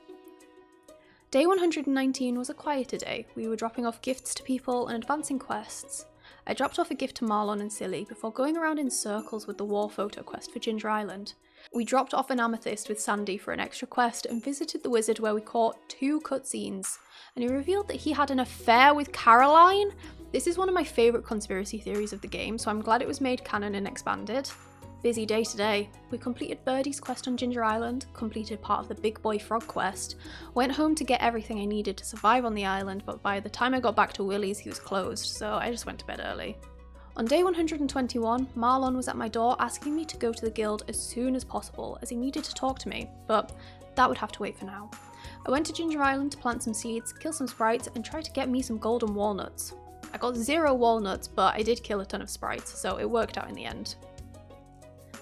Day 119 was a quieter day. We were dropping off gifts to people and advancing quests. I dropped off a gift to Marlon and Silly before going around in circles with the war photo quest for Ginger Island. We dropped off an amethyst with Sandy for an extra quest and visited the wizard where we caught 2 cutscenes, and he revealed that he had an affair with Caroline. This is one of my favourite conspiracy theories of the game, so I'm glad it was made canon and expanded. Busy day today. We completed Birdie's quest on Ginger Island, completed part of the Big Boy Frog quest, went home to get everything I needed to survive on the island, but by the time I got back to Willie's he was closed, so I just went to bed early. On day 121, Marlon was at my door asking me to go to the guild as soon as possible as he needed to talk to me, but that would have to wait for now. I went to Ginger Island to plant some seeds, kill some sprites, and try to get me some golden walnuts. I got 0 walnuts, but I did kill a ton of sprites, so it worked out in the end.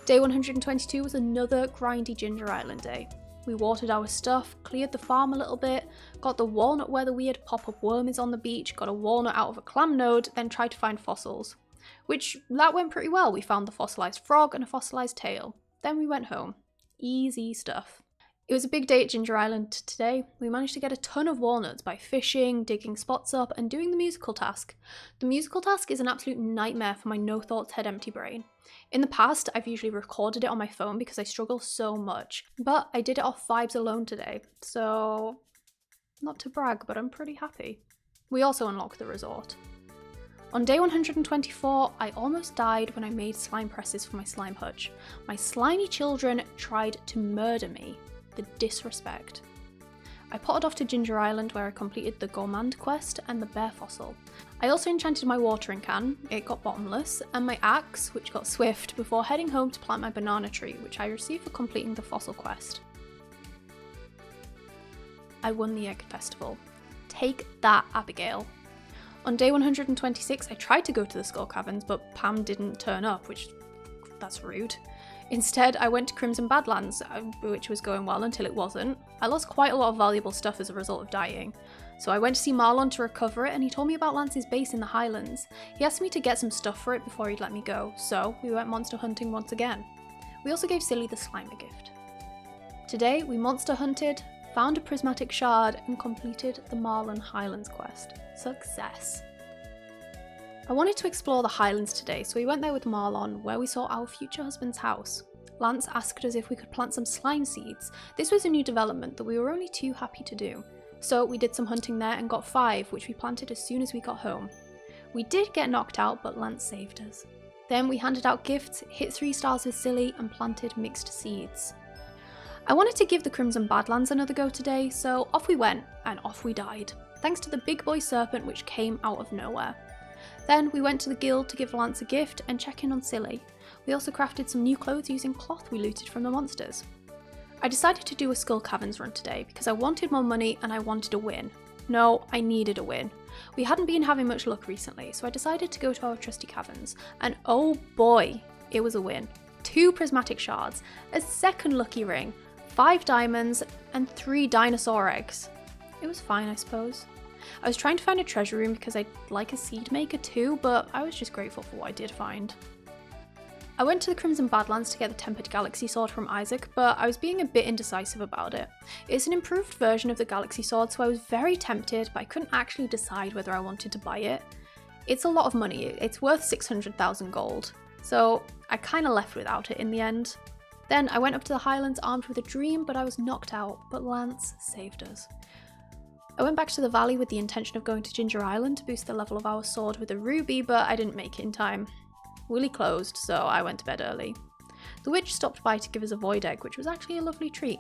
Day 122 was another grindy Ginger Island day. We watered our stuff, cleared the farm a little bit, got the walnut where the weird pop-up worm is on the beach, got a walnut out of a clam node, then tried to find fossils. That went pretty well. We found the fossilised frog and a fossilised tail. Then we went home. Easy stuff. It was a big day at Ginger Island today. We managed to get a ton of walnuts by fishing, digging spots up, and doing the musical task. The musical task is an absolute nightmare for my no-thoughts head empty brain. In the past, I've usually recorded it on my phone because I struggle so much, but I did it off vibes alone today, so not to brag, but I'm pretty happy. We also unlocked the resort. On day 124, I almost died when I made slime presses for my slime hutch. My slimy children tried to murder me. The disrespect. I potted off to Ginger Island where I completed the Gourmand quest and the bear fossil. I also enchanted my watering can, it got bottomless, and my axe, which got swift, before heading home to plant my banana tree, which I received for completing the fossil quest. I won the egg festival. Take that, Abigail. On day 126, I tried to go to the Skull Caverns, but Pam didn't turn up, that's rude. Instead, I went to Crimson Badlands, which was going well until it wasn't. I lost quite a lot of valuable stuff as a result of dying. So I went to see Marlon to recover it, and he told me about Lance's base in the Highlands. He asked me to get some stuff for it before he'd let me go, so we went monster hunting once again. We also gave Silly the slime a gift. Today, we monster hunted, found a prismatic shard, and completed the Marlon Highlands quest. Success. I wanted to explore the Highlands today, so we went there with Marlon, where we saw our future husband's house. Lance asked us if we could plant some slime seeds. This was a new development that we were only too happy to do. So we did some hunting there and got 5, which we planted as soon as we got home. We did get knocked out, but Lance saved us. Then we handed out gifts, hit 3 stars with Silly, and planted mixed seeds. I wanted to give the Crimson Badlands another go today, so off we went, and off we died, thanks to the big boy serpent which came out of nowhere. Then we went to the guild to give Lance a gift and check in on Silly. We also crafted some new clothes using cloth we looted from the monsters. I decided to do a Skull Caverns run today because I wanted more money and I wanted a win. No, I needed a win. We hadn't been having much luck recently, so I decided to go to our trusty caverns, and oh boy, it was a win. 2 prismatic shards, a second lucky ring, 5 diamonds, and 3 dinosaur eggs. It was fine, I suppose. I was trying to find a treasure room because I'd like a seed maker too, but I was just grateful for what I did find. I went to the Crimson Badlands to get the Tempered Galaxy Sword from Isaac, but I was being a bit indecisive about it. It's an improved version of the Galaxy Sword, so I was very tempted, but I couldn't actually decide whether I wanted to buy it. It's a lot of money, it's worth 600,000 gold, so I kind of left without it in the end. Then I went up to the Highlands armed with a dream, but I was knocked out, but Lance saved us. I went back to the valley with the intention of going to Ginger Island to boost the level of our sword with a ruby, but I didn't make it in time. Willy closed, so I went to bed early. The witch stopped by to give us a void egg, which was actually a lovely treat.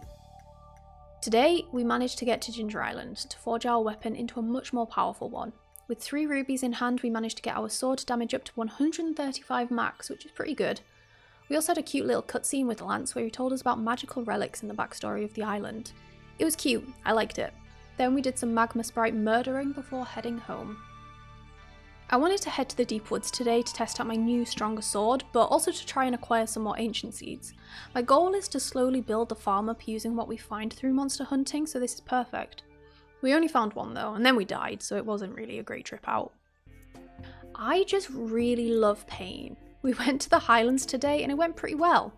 Today, we managed to get to Ginger Island to forge our weapon into a much more powerful one. With 3 rubies in hand, we managed to get our sword damage up to 135 max, which is pretty good. We also had a cute little cutscene with Lance where he told us about magical relics and the backstory of the island. It was cute, I liked it. Then we did some magma sprite murdering before heading home. I wanted to head to the deep woods today to test out my new stronger sword, but also to try and acquire some more ancient seeds. My goal is to slowly build the farm up using what we find through monster hunting, so this is perfect. We only found 1 though, and then we died, so it wasn't really a great trip out. I just really love pain. We went to the Highlands today and it went pretty well.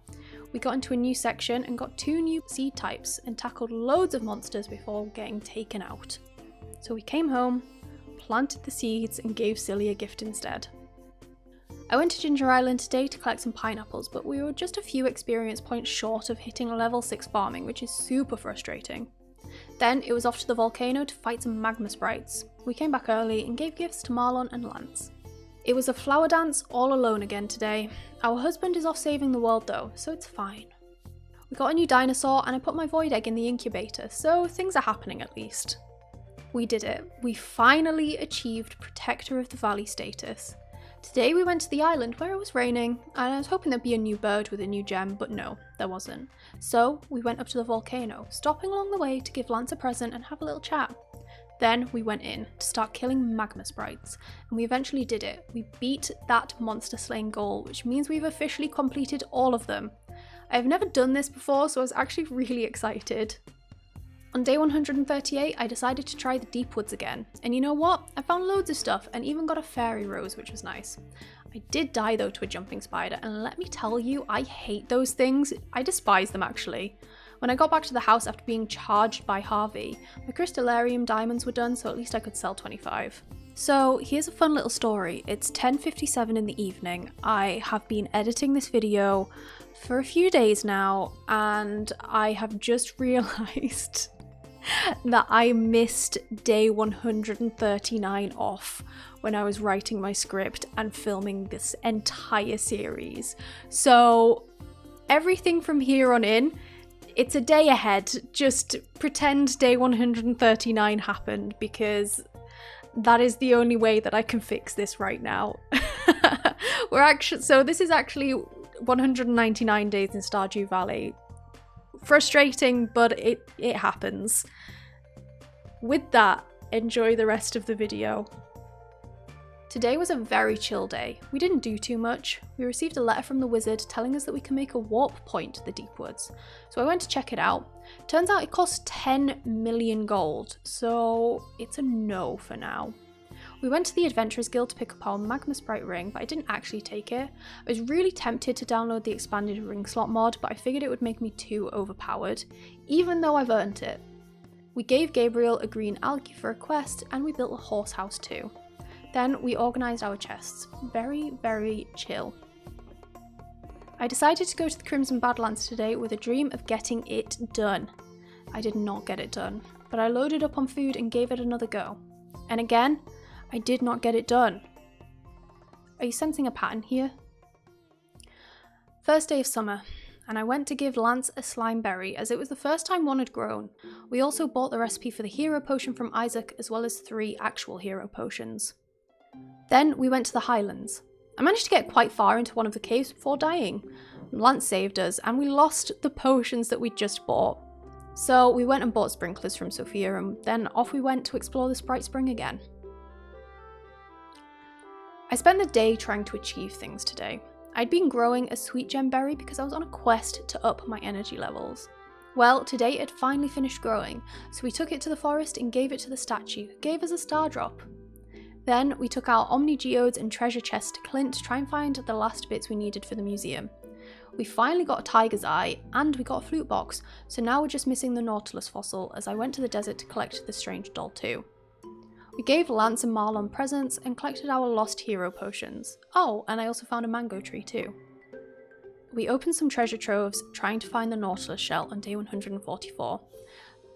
We got into a new section and got 2 new seed types and tackled loads of monsters before getting taken out. So we came home, planted the seeds, and gave Silly a gift instead. I went to Ginger Island today to collect some pineapples, but we were just a few experience points short of hitting level 6 farming, which is super frustrating. Then it was off to the volcano to fight some magma sprites. We came back early and gave gifts to Marlon and Lance. It was a flower dance all alone again today. Our husband is off saving the world though, so it's fine. We got a new dinosaur and I put my void egg in the incubator, so things are happening at least. We did it. We finally achieved Protector of the Valley status. Today we went to the island where it was raining, and I was hoping there'd be a new bird with a new gem, but no, there wasn't. So we went up to the volcano, stopping along the way to give Lance a present and have a little chat. Then we went in to start killing magma sprites, and we eventually did it. We beat that monster slaying goal, which means we've officially completed all of them. I've never done this before, so I was actually really excited. On day 138, I decided to try the deep woods again, and you know what? I found loads of stuff and even got a fairy rose, which was nice. I did die though to a jumping spider, and let me tell you, I hate those things. I despise them actually. When I got back to the house after being charged by Harvey, my crystallarium diamonds were done, so at least I could sell 25. So here's a fun little story. It's 10:57 in the evening. I have been editing this video for a few days now, and I have just realised that I missed day 139 off when I was writing my script and filming this entire series. So everything from here on in, it's a day ahead. Just pretend day 139 happened, because that is the only way that I can fix this right now. So this is actually 199 days in Stardew Valley. Frustrating, but it happens. With that, enjoy the rest of the video. Today was a very chill day. We didn't do too much. We received a letter from the wizard telling us that we can make a warp point to the deep woods. So I went to check it out. Turns out it costs 10 million gold, so it's a no for now. We went to the Adventurers Guild to pick up our Magma Sprite ring, but I didn't actually take it. I was really tempted to download the expanded ring slot mod, but I figured it would make me too overpowered, even though I've earned it. We gave Gabriel a green algae for a quest, and we built a horse house too. Then we organised our chests. Very, very chill. I decided to go to the Crimson Badlands today with a dream of getting it done. I did not get it done, but I loaded up on food and gave it another go. And again, I did not get it done. Are you sensing a pattern here? First day of summer, and I went to give Lance a slime berry as it was the first time one had grown. We also bought the recipe for the hero potion from Isaac as well as 3 actual hero potions. Then we went to the Highlands. I managed to get quite far into one of the caves before dying. Lance saved us and we lost the potions that we'd just bought. So we went and bought sprinklers from Sophia and then off we went to explore the Sprite Spring again. I spent the day trying to achieve things today. I'd been growing a sweet gem berry because I was on a quest to up my energy levels. Well, today it finally finished growing, so we took it to the forest and gave it to the statue, who gave us a star drop. Then we took our Omni Geodes and treasure chest to Clint to try and find the last bits we needed for the museum. We finally got a tiger's eye and we got a flute box, so now we're just missing the Nautilus fossil as I went to the desert to collect the strange doll too. We gave Lance and Marlon presents and collected our lost hero potions. Oh, and I also found a mango tree too. We opened some treasure troves trying to find the Nautilus shell on day 144.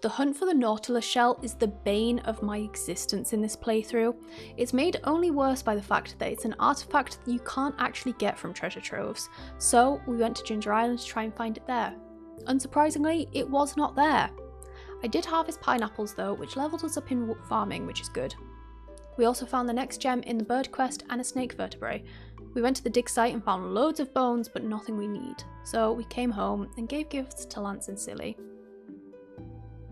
The hunt for the Nautilus shell is the bane of my existence in this playthrough. It's made only worse by the fact that it's an artifact that you can't actually get from treasure troves, so we went to Ginger Island to try and find it there. Unsurprisingly, it was not there. I did harvest pineapples though, which leveled us up in farming, which is good. We also found the next gem in the bird quest and a snake vertebrae. We went to the dig site and found loads of bones, but nothing we need. So we came home and gave gifts to Lance and Silly.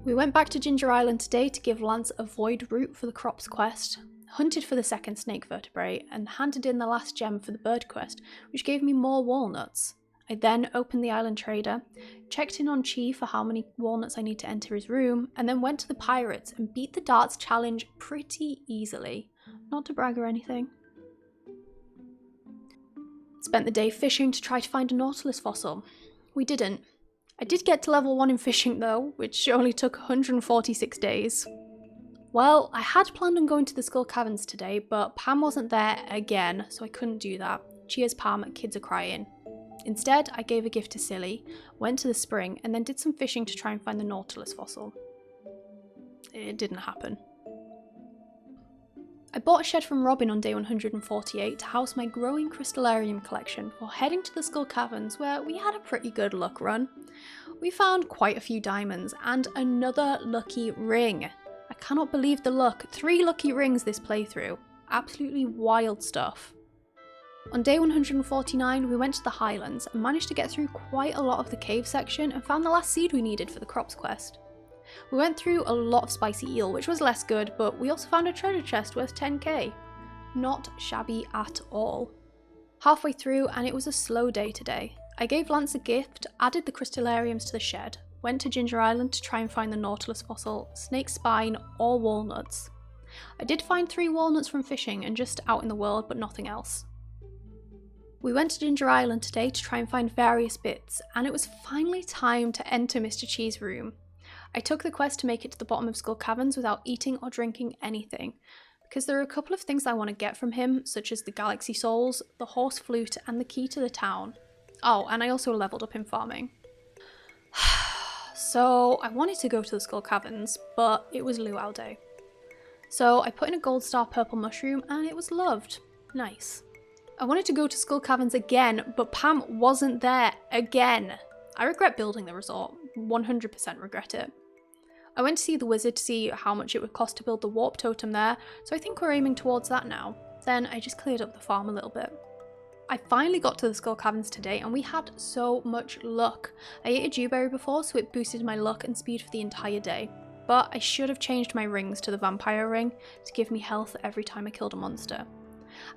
We went back to Ginger Island today to give Lance a void root for the crops quest, hunted for the second snake vertebrae, and handed in the last gem for the bird quest, which gave me more walnuts. I then opened the island trader, checked in on Chi for how many walnuts I need to enter his room, and then went to the pirates and beat the darts challenge pretty easily. Not to brag or anything. Spent the day fishing to try to find a Nautilus fossil. We didn't. I did get to level 1 in fishing though, which only took 146 days. Well, I had planned on going to the Skull Caverns today, but Pam wasn't there again, so I couldn't do that. Cheers Pam, kids are crying. Instead, I gave a gift to Silly, went to the spring, and then did some fishing to try and find the Nautilus fossil. It didn't happen. I bought a shed from Robin on day 148 to house my growing crystallarium collection before heading to the Skull Caverns where we had a pretty good luck run. We found quite a few diamonds and another lucky ring. I cannot believe the luck. 3 lucky rings this playthrough. Absolutely wild stuff. On day 149 we went to the Highlands and managed to get through quite a lot of the cave section and found the last seed we needed for the crops quest. We went through a lot of spicy eel, which was less good, but we also found a treasure chest worth 10k. Not shabby at all. Halfway through and it was a slow day today. I gave Lance a gift, added the crystallariums to the shed, went to Ginger Island to try and find the Nautilus fossil, snake spine or walnuts. I did find 3 walnuts from fishing and just out in the world, but nothing else. We went to Ginger Island today to try and find various bits, and it was finally time to enter Mr. Chi's room. I took the quest to make it to the bottom of Skull Caverns without eating or drinking anything, because there are a couple of things I want to get from him, such as the Galaxy Souls, the Horse Flute, and the key to the town. Oh, and I also leveled up in farming. So I wanted to go to the Skull Caverns, but it was luau day. So I put in a gold star purple mushroom and it was loved. Nice. I wanted to go to Skull Caverns again, but Pam wasn't there again. I regret building the resort, 100% regret it. I went to see the wizard to see how much it would cost to build the warp totem there, so I think we're aiming towards that now. Then I just cleared up the farm a little bit. I finally got to the Skull Caverns today and we had so much luck. I ate a dewberry before, so it boosted my luck and speed for the entire day. But I should have changed my rings to the vampire ring to give me health every time I killed a monster.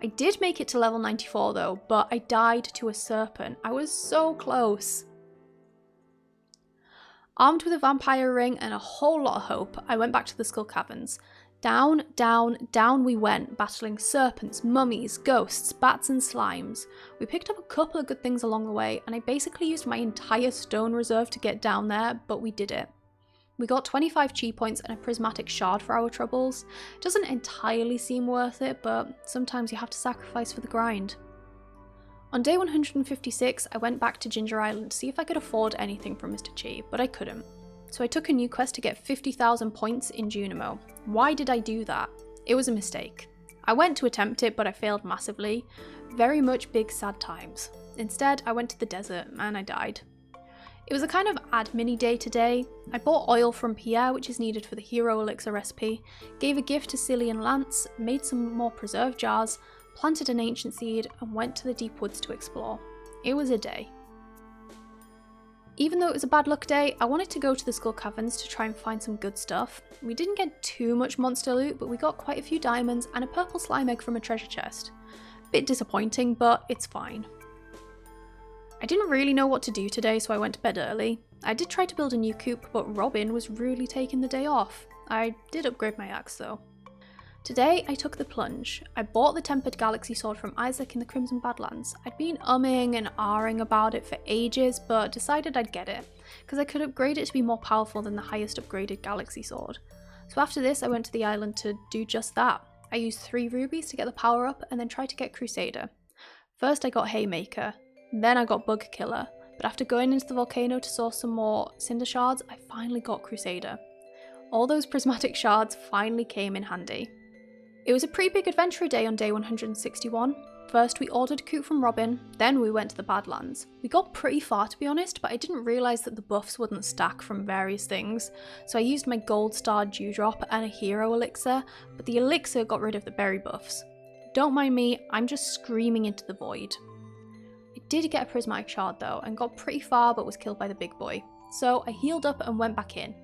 I did make it to level 94 though, but I died to a serpent. I was so close. Armed with a vampire ring and a whole lot of hope, I went back to the Skull Caverns. Down, down, down we went, battling serpents, mummies, ghosts, bats and slimes. We picked up a couple of good things along the way, and I basically used my entire stone reserve to get down there, but we did it. We got 25 chi points and a prismatic shard for our troubles. Doesn't entirely seem worth it, but sometimes you have to sacrifice for the grind. On day 156, I went back to Ginger Island to see if I could afford anything from Mr. Chi, but I couldn't. So I took a new quest to get 50,000 points in Junimo. Why did I do that? It was a mistake. I went to attempt it, but I failed massively. Very much big sad times. Instead, I went to the desert and I died. It was a kind of admin-y day today. I bought oil from Pierre, which is needed for the hero elixir recipe, gave a gift to Silly and Lance, made some more preserve jars, planted an ancient seed, and went to the deep woods to explore. It was a day. Even though it was a bad luck day, I wanted to go to the Skull Caverns to try and find some good stuff. We didn't get too much monster loot, but we got quite a few diamonds and a purple slime egg from a treasure chest. Bit disappointing, but it's fine. I didn't really know what to do today, so I went to bed early. I did try to build a new coop, but Robin was rudely taking the day off. I did upgrade my axe though. Today, I took the plunge. I bought the Tempered Galaxy Sword from Isaac in the Crimson Badlands. I'd been umming and ahhing about it for ages, but decided I'd get it, because I could upgrade it to be more powerful than the highest upgraded Galaxy Sword. So after this, I went to the island to do just that. I used 3 rubies to get the power up, and then tried to get Crusader. First I got Haymaker. Then I got Bug Killer, but after going into the volcano to source some more Cinder Shards, I finally got Crusader. All those prismatic shards finally came in handy. It was a pretty big adventure day on day 161. First we ordered a coop from Robin, then we went to the Badlands. We got pretty far to be honest, but I didn't realise that the buffs wouldn't stack from various things, so I used my Gold Star Dewdrop and a Hero Elixir, but the Elixir got rid of the berry buffs. Don't mind me, I'm just screaming into the void. I did get a prismatic shard though, and got pretty far but was killed by the big boy. So I healed up and went back in.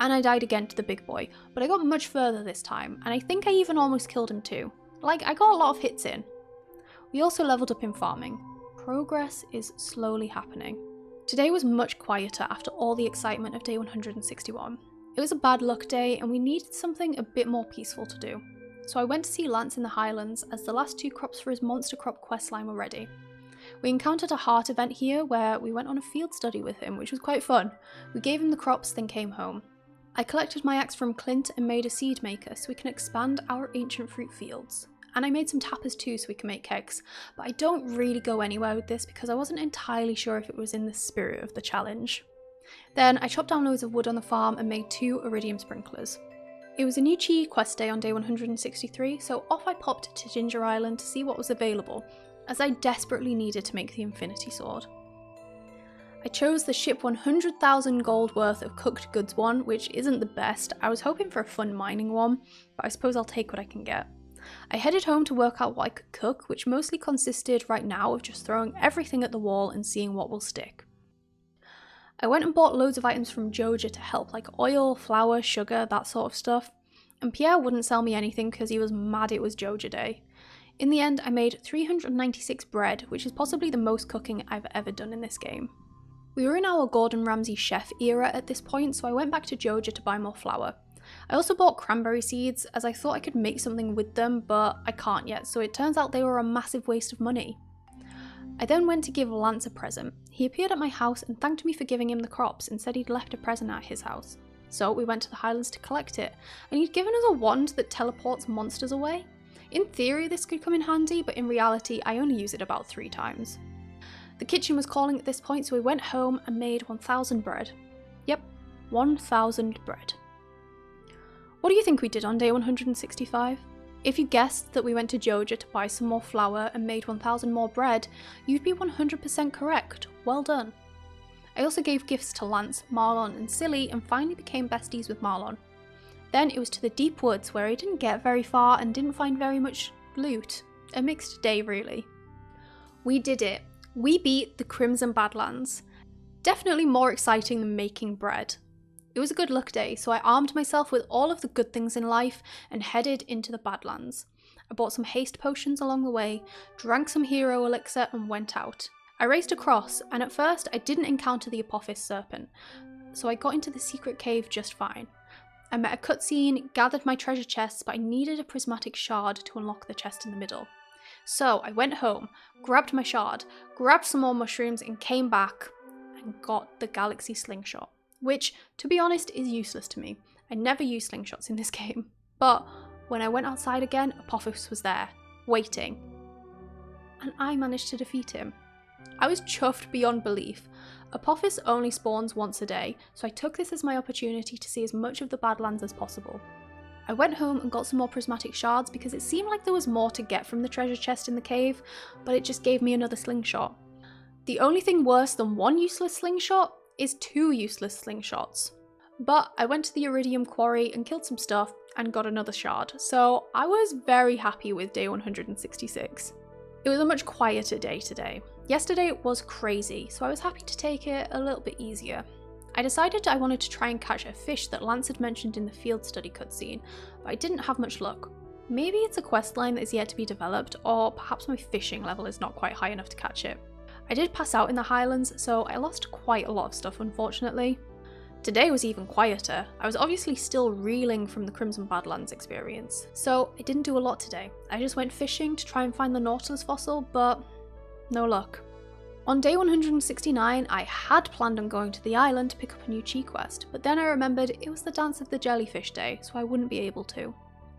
And I died again to the big boy, but I got much further this time, and I think I even almost killed him too. Like, I got a lot of hits in. We also leveled up in farming. Progress is slowly happening. Today was much quieter after all the excitement of day 161. It was a bad luck day, and we needed something a bit more peaceful to do. So I went to see Lance in the Highlands as the last 2 crops for his monster crop questline were ready. We encountered a heart event here where we went on a field study with him, which was quite fun. We gave him the crops, then came home. I collected my axe from Clint and made a seed maker so we can expand our ancient fruit fields. And I made some tappers too so we can make kegs, but I don't really go anywhere with this because I wasn't entirely sure if it was in the spirit of the challenge. Then I chopped down loads of wood on the farm and made 2 iridium sprinklers. It was a new Chi quest day on day 163, so off I popped to Ginger Island to see what was available, as I desperately needed to make the Infinity Sword. I chose the ship 100,000 gold worth of cooked goods one, which isn't the best. I was hoping for a fun mining one, but I suppose I'll take what I can get. I headed home to work out what I could cook, which mostly consisted right now of just throwing everything at the wall and seeing what will stick. I went and bought loads of items from Joja to help, like oil, flour, sugar, that sort of stuff, and Pierre wouldn't sell me anything because he was mad it was Joja Day. In the end, I made 396 bread, which is possibly the most cooking I've ever done in this game. We were in our Gordon Ramsay chef era at this point, so I went back to Joja to buy more flour. I also bought cranberry seeds, as I thought I could make something with them, but I can't yet, so it turns out they were a massive waste of money. I then went to give Lance a present. He appeared at my house and thanked me for giving him the crops and said he'd left a present at his house. So we went to the Highlands to collect it, and he'd given us a wand that teleports monsters away. In theory this could come in handy, but in reality I only use it about 3 times. The kitchen was calling at this point, so we went home and made 1,000 bread. Yep, 1,000 bread. What do you think we did on day 165? If you guessed that we went to Joja to buy some more flour and made 1,000 more bread, you'd be 100% correct. Well done. I also gave gifts to Lance, Marlon and Silly and finally became besties with Marlon. Then it was to the deep woods where I didn't get very far and didn't find very much loot. A mixed day really. We did it. We beat the Crimson Badlands. Definitely more exciting than making bread. It was a good luck day, so I armed myself with all of the good things in life and headed into the Badlands. I bought some haste potions along the way, drank some hero elixir and went out. I raced across, and at first I didn't encounter the Apophis serpent, so I got into the secret cave just fine. I met a cutscene, gathered my treasure chests, but I needed a prismatic shard to unlock the chest in the middle. So I went home, grabbed my shard, grabbed some more mushrooms and came back and got the galaxy slingshot. which, to be honest, is useless to me. I never use slingshots in this game. But when I went outside again, Apophis was there, waiting. And I managed to defeat him. I was chuffed beyond belief. Apophis only spawns once a day, so I took this as my opportunity to see as much of the Badlands as possible. I went home and got some more prismatic shards because it seemed like there was more to get from the treasure chest in the cave, but it just gave me another slingshot. The only thing worse than one useless slingshot is two useless slingshots. But I went to the Iridium quarry and killed some stuff and got another shard, so I was very happy with day 166. It was a much quieter day today. Yesterday was crazy, so I was happy to take it a little bit easier. I decided I wanted to try and catch a fish that Lance had mentioned in the field study cutscene, but I didn't have much luck. Maybe it's a quest line that is yet to be developed, or perhaps my fishing level is not quite high enough to catch it. I did pass out in the Highlands, so I lost quite a lot of stuff unfortunately. Today was even quieter. I was obviously still reeling from the Crimson Badlands experience, so I didn't do a lot today. I just went fishing to try and find the Nautilus fossil, but no luck. On day 169, I had planned on going to the island to pick up a new chi quest, but then I remembered it was the Dance of the Jellyfish day, so I wouldn't be able to.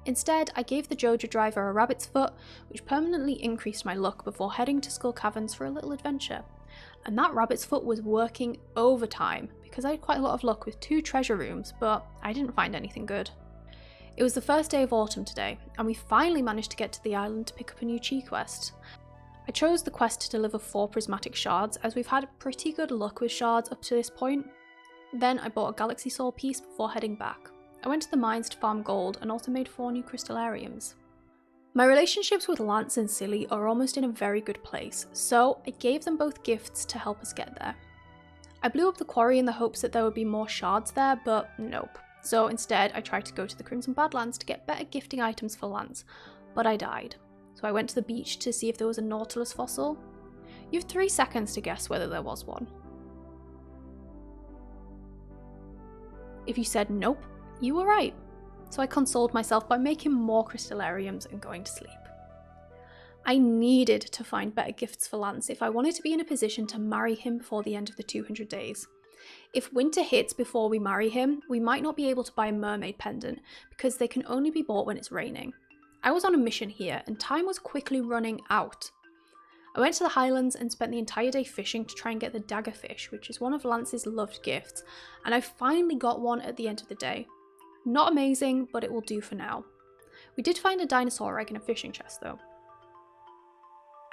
Instead, I gave the Joja driver a rabbit's foot, which permanently increased my luck before heading to Skull Caverns for a little adventure. And that rabbit's foot was working overtime, because I had quite a lot of luck with 2 treasure rooms, but I didn't find anything good. It was the first day of autumn today, and we finally managed to get to the island to pick up a new chi quest. I chose the quest to deliver 4 prismatic shards, as we've had pretty good luck with shards up to this point. Then I bought a galaxy soul piece before heading back. I went to the mines to farm gold and also made 4 new crystallariums. My relationships with Lance and Silly are almost in a very good place, so I gave them both gifts to help us get there. I blew up the quarry in the hopes that there would be more shards there, but nope. So instead I tried to go to the Crimson Badlands to get better gifting items for Lance, but I died. So I went to the beach to see if there was a Nautilus fossil. You have 3 seconds to guess whether there was one. If you said nope, you were right. So I consoled myself by making more crystallariums and going to sleep. I needed to find better gifts for Lance if I wanted to be in a position to marry him before the end of the 200 days. If winter hits before we marry him, we might not be able to buy a mermaid pendant because they can only be bought when it's raining. I was on a mission here and time was quickly running out. I went to the Highlands and spent the entire day fishing to try and get the daggerfish, which is one of Lance's loved gifts, and I finally got one at the end of the day. Not amazing, but it will do for now. We did find a dinosaur egg in a fishing chest though.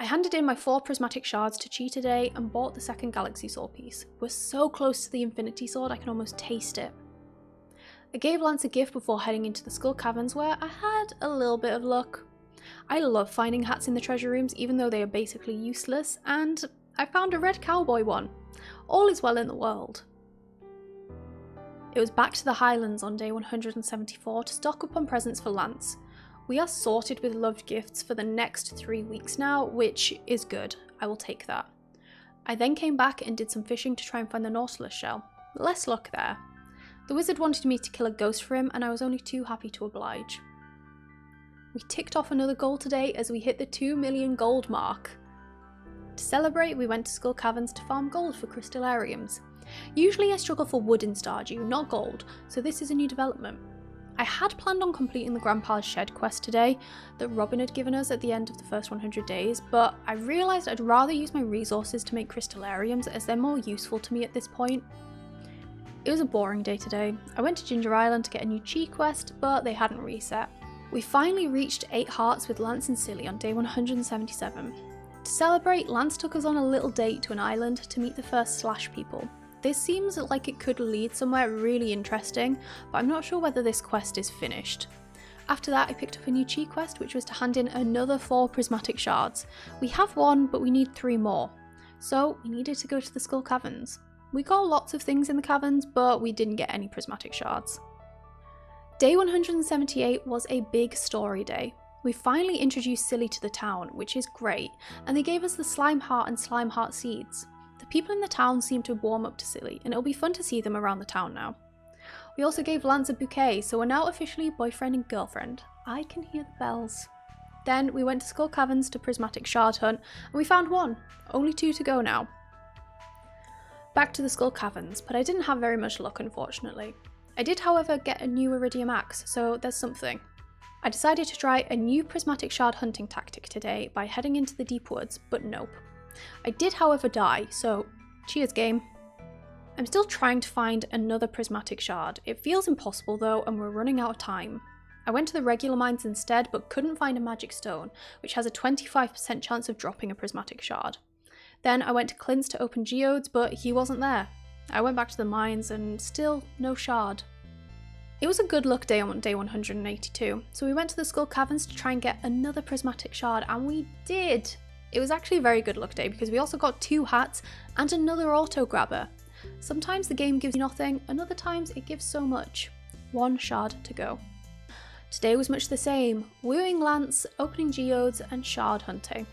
I handed in my 4 prismatic shards to Chi today and bought the second galaxy soul piece. We're so close to the infinity sword I can almost taste it. I gave Lance a gift before heading into the Skull Caverns where I had a little bit of luck. I love finding hats in the treasure rooms even though they are basically useless, and I found a red cowboy one. All is well in the world. It was back to the Highlands on day 174 to stock up on presents for Lance. We are sorted with loved gifts for the next 3 weeks now, which is good. I will take that. I then came back and did some fishing to try and find the Nautilus shell. Less luck there. The wizard wanted me to kill a ghost for him and I was only too happy to oblige. We ticked off another goal today as we hit the 2 million gold mark. To celebrate, we went to Skull Caverns to farm gold for crystallariums. Usually I struggle for wood in Stardew, not gold, so this is a new development. I had planned on completing the Grandpa's Shed quest today that Robin had given us at the end of the first 100 days, but I realised I'd rather use my resources to make crystallariums as they're more useful to me at this point. It was a boring day today. I went to Ginger Island to get a new chi quest, but they hadn't reset. We finally reached 8 hearts with Lance and Silly on day 177. To celebrate, Lance took us on a little date to an island to meet the first Slash people. This seems like it could lead somewhere really interesting, but I'm not sure whether this quest is finished. After that I picked up a new chi quest, which was to hand in another 4 prismatic shards. We have 1, but we need 3 more. So we needed to go to the Skull Caverns. We got lots of things in the caverns, but we didn't get any prismatic shards. Day 178 was a big story day. We finally introduced Silly to the town, which is great, and they gave us the slime heart and slime heart seeds. The people in the town seem to warm up to Silly, and it'll be fun to see them around the town now. We also gave Lance a bouquet, so we're now officially boyfriend and girlfriend. I can hear the bells. Then we went to Skull Caverns to prismatic shard hunt, and we found 1. Only 2 to go now. Back to the Skull Caverns, but I didn't have very much luck unfortunately. I did however get a new Iridium axe, so there's something. I decided to try a new prismatic shard hunting tactic today by heading into the deep woods, but nope. I did however die, so cheers game. I'm still trying to find another prismatic shard. It feels impossible though, and we're running out of time. I went to the regular mines instead, but couldn't find a magic stone, which has a 25% chance of dropping a prismatic shard. Then I went to Clint's to open geodes, but he wasn't there. I went back to the mines and still no shard. It was a good luck day on day 182, so we went to the Skull Caverns to try and get another prismatic shard, and we did! It was actually a very good luck day because we also got 2 hats and another auto grabber. Sometimes the game gives you nothing, and other times it gives so much. 1 shard to go. Today was much the same, wooing Lance, opening geodes and shard hunting.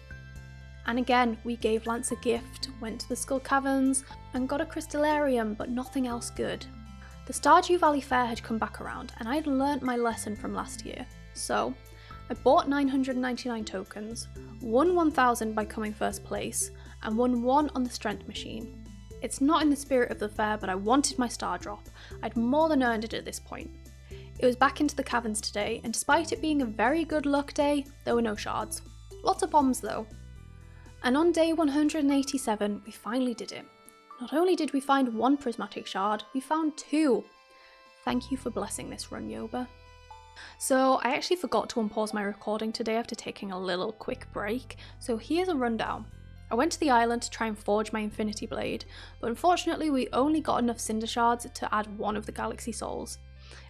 And again, we gave Lance a gift, went to the Skull Caverns and got a crystallarium, but nothing else good. The Stardew Valley Fair had come back around and I'd learnt my lesson from last year. So, I bought 999 tokens, won 1000 by coming first place, and won 1 on the strength machine. It's not in the spirit of the fair, but I wanted my star drop. I'd more than earned it at this point. It was back into the caverns today, and despite it being a very good luck day, there were no shards. Lots of bombs though. And on day 187, we finally did it. Not only did we find 1 prismatic shard, we found 2. Thank you for blessing this run, Yoba. So I actually forgot to unpause my recording today after taking a little quick break, so here's a rundown. I went to the island to try and forge my infinity blade, but unfortunately we only got enough cinder shards to add 1 of the galaxy souls.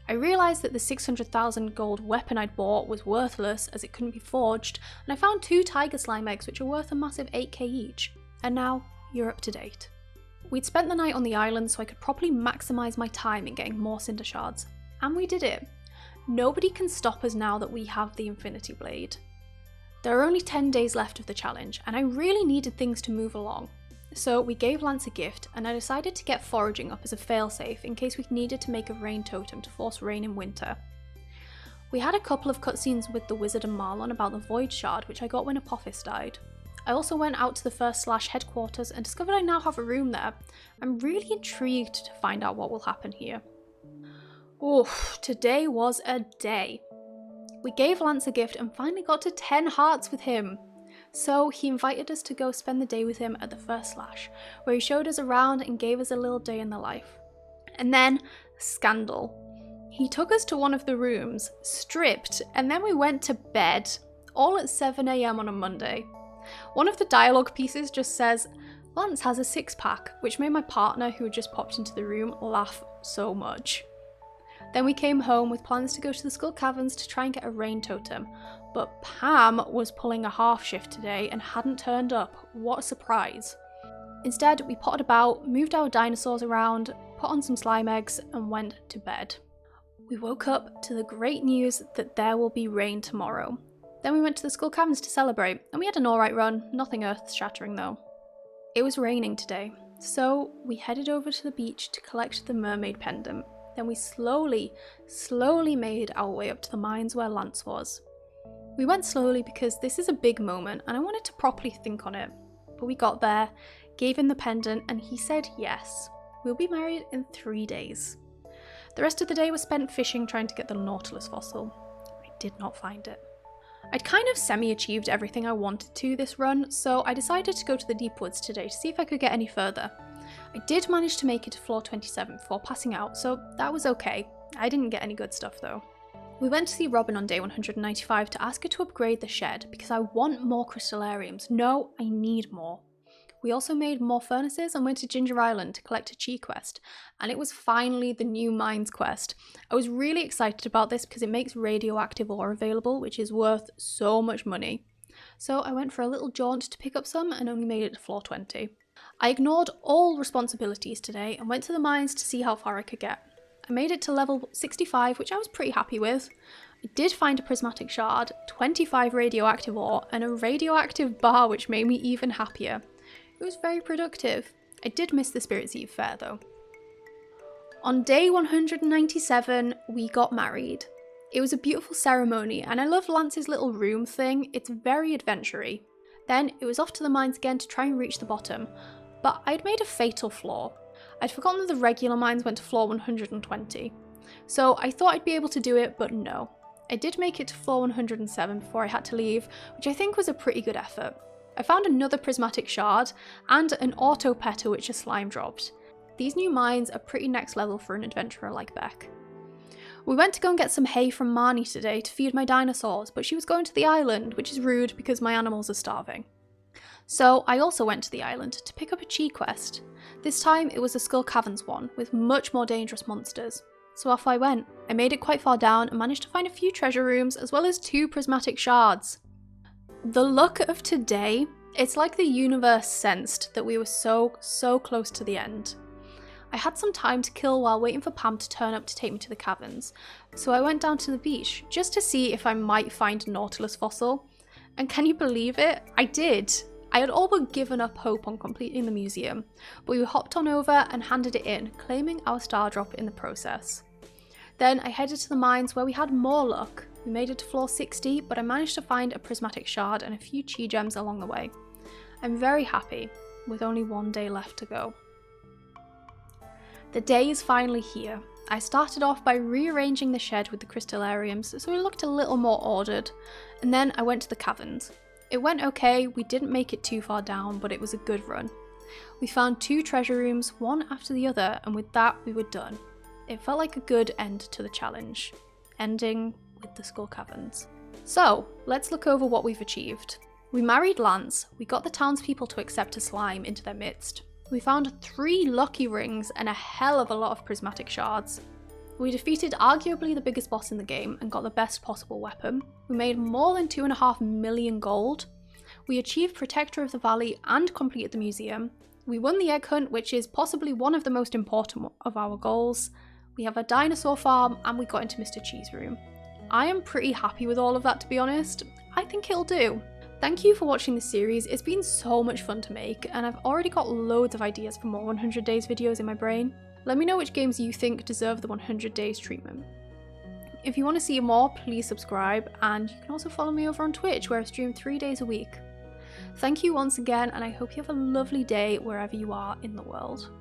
I realised that the 600,000 gold weapon I'd bought was worthless as it couldn't be forged, and I found 2 tiger slime eggs which are worth a massive 8k each. And now, you're up to date. We'd spent the night on the island so I could properly maximise my time in getting more cinder shards. And we did it. Nobody can stop us now that we have the infinity blade. There are only 10 days left of the challenge, and I really needed things to move along. So we gave Lance a gift, and I decided to get foraging up as a failsafe in case we needed to make a rain totem to force rain in winter. We had a couple of cutscenes with the wizard and Marlon about the void shard which I got when Apophis died. I also went out to the first / headquarters and discovered I now have a room there. I'm really intrigued to find out what will happen here. Oof, today was a day. We gave Lance a gift and finally got to 10 hearts with him. So he invited us to go spend the day with him at the first / where he showed us around and gave us a little day in the life. And then, scandal. He took us to one of the rooms, stripped, and then we went to bed, all at 7 AM on a Monday. One of the dialogue pieces just says, Lance has a 6-pack, which made my partner, who had just popped into the room, laugh so much. Then we came home with plans to go to the Skull Caverns to try and get a rain totem, but Pam was pulling a half shift today and hadn't turned up. What a surprise. Instead, we potted about, moved our dinosaurs around, put on some slime eggs, and went to bed. We woke up to the great news that there will be rain tomorrow. Then we went to the Skull Caverns to celebrate, and we had an alright run, nothing earth-shattering though. It was raining today, so we headed over to the beach to collect the mermaid pendant. Then we slowly made our way up to the mines where Lance was. We went slowly because this is a big moment and I wanted to properly think on it. But we got there, gave him the pendant, and he said yes. We'll be married in 3 days. The rest of the day was spent fishing trying to get the Nautilus fossil. I did not find it. I'd kind of semi-achieved everything I wanted to this run, so I decided to go to the deep woods today to see if I could get any further. I did manage to make it to floor 27 before passing out, so that was okay. I didn't get any good stuff though. We went to see Robin on day 195 to ask her to upgrade the shed because I want more crystallariums. No, I need more. We also made more furnaces and went to Ginger Island to collect a chi quest, and it was finally the new mines quest. I was really excited about this because it makes radioactive ore available, which is worth so much money. So I went for a little jaunt to pick up some and only made it to floor 20. I ignored all responsibilities today and went to the mines to see how far I could get. I made it to level 65, which I was pretty happy with. I did find a prismatic shard, 25 radioactive ore, and a radioactive bar which made me even happier. It was very productive. I did miss the Spirits Eve fair though. On day 197, we got married. It was a beautiful ceremony and I love Lance's little room thing. It's very adventure-y. Then it was off to the mines again to try and reach the bottom. but I'd made a fatal flaw. I'd forgotten that the regular mines went to floor 120. So I thought I'd be able to do it, but no. I did make it to floor 107 before I had to leave, which I think was a pretty good effort. I found another prismatic shard and an auto petter which a slime dropped. These new mines are pretty next level for an adventurer like Beck. We went to go and get some hay from Marnie today to feed my dinosaurs, but she was going to the island, which is rude because my animals are starving. So I also went to the island to pick up a chi quest. This time it was a Skull Caverns one, with much more dangerous monsters. So off I went. I made it quite far down and managed to find a few treasure rooms as well as 2 prismatic shards. The luck of today, it's like the universe sensed that we were so close to the end. I had some time to kill while waiting for Pam to turn up to take me to the caverns, so I went down to the beach just to see if I might find a Nautilus fossil. And can you believe it? I did! I had all but given up hope on completing the museum, but we hopped on over and handed it in, claiming our star drop in the process. Then I headed to the mines where we had more luck. We made it to floor 60, but I managed to find a prismatic shard and a few chi gems along the way. I'm very happy, with only 1 day left to go. The day is finally here. I started off by rearranging the shed with the crystallariums so it looked a little more ordered, and then I went to the caverns. It went okay, we didn't make it too far down, but it was a good run. We found 2 treasure rooms, one after the other, and with that we were done. It felt like a good end to the challenge, ending with the Skull Caverns. So, let's look over what we've achieved. We married Lance, we got the townspeople to accept a slime into their midst. We found 3 lucky rings and a hell of a lot of prismatic shards. We defeated arguably the biggest boss in the game and got the best possible weapon. We made more than 2.5 million gold. We achieved Protector of the Valley and completed the museum. We won the egg hunt, which is possibly one of the most important of our goals. We have a dinosaur farm and we got into Mr. Cheese Room. I am pretty happy with all of that, to be honest. I think it'll do. Thank you for watching this series. It's been so much fun to make, and I've already got loads of ideas for more 100 Days videos in my brain. Let me know which games you think deserve the 100 Days treatment. If you want to see more, please subscribe, and you can also follow me over on Twitch where I stream 3 days a week. Thank you once again, and I hope you have a lovely day wherever you are in the world.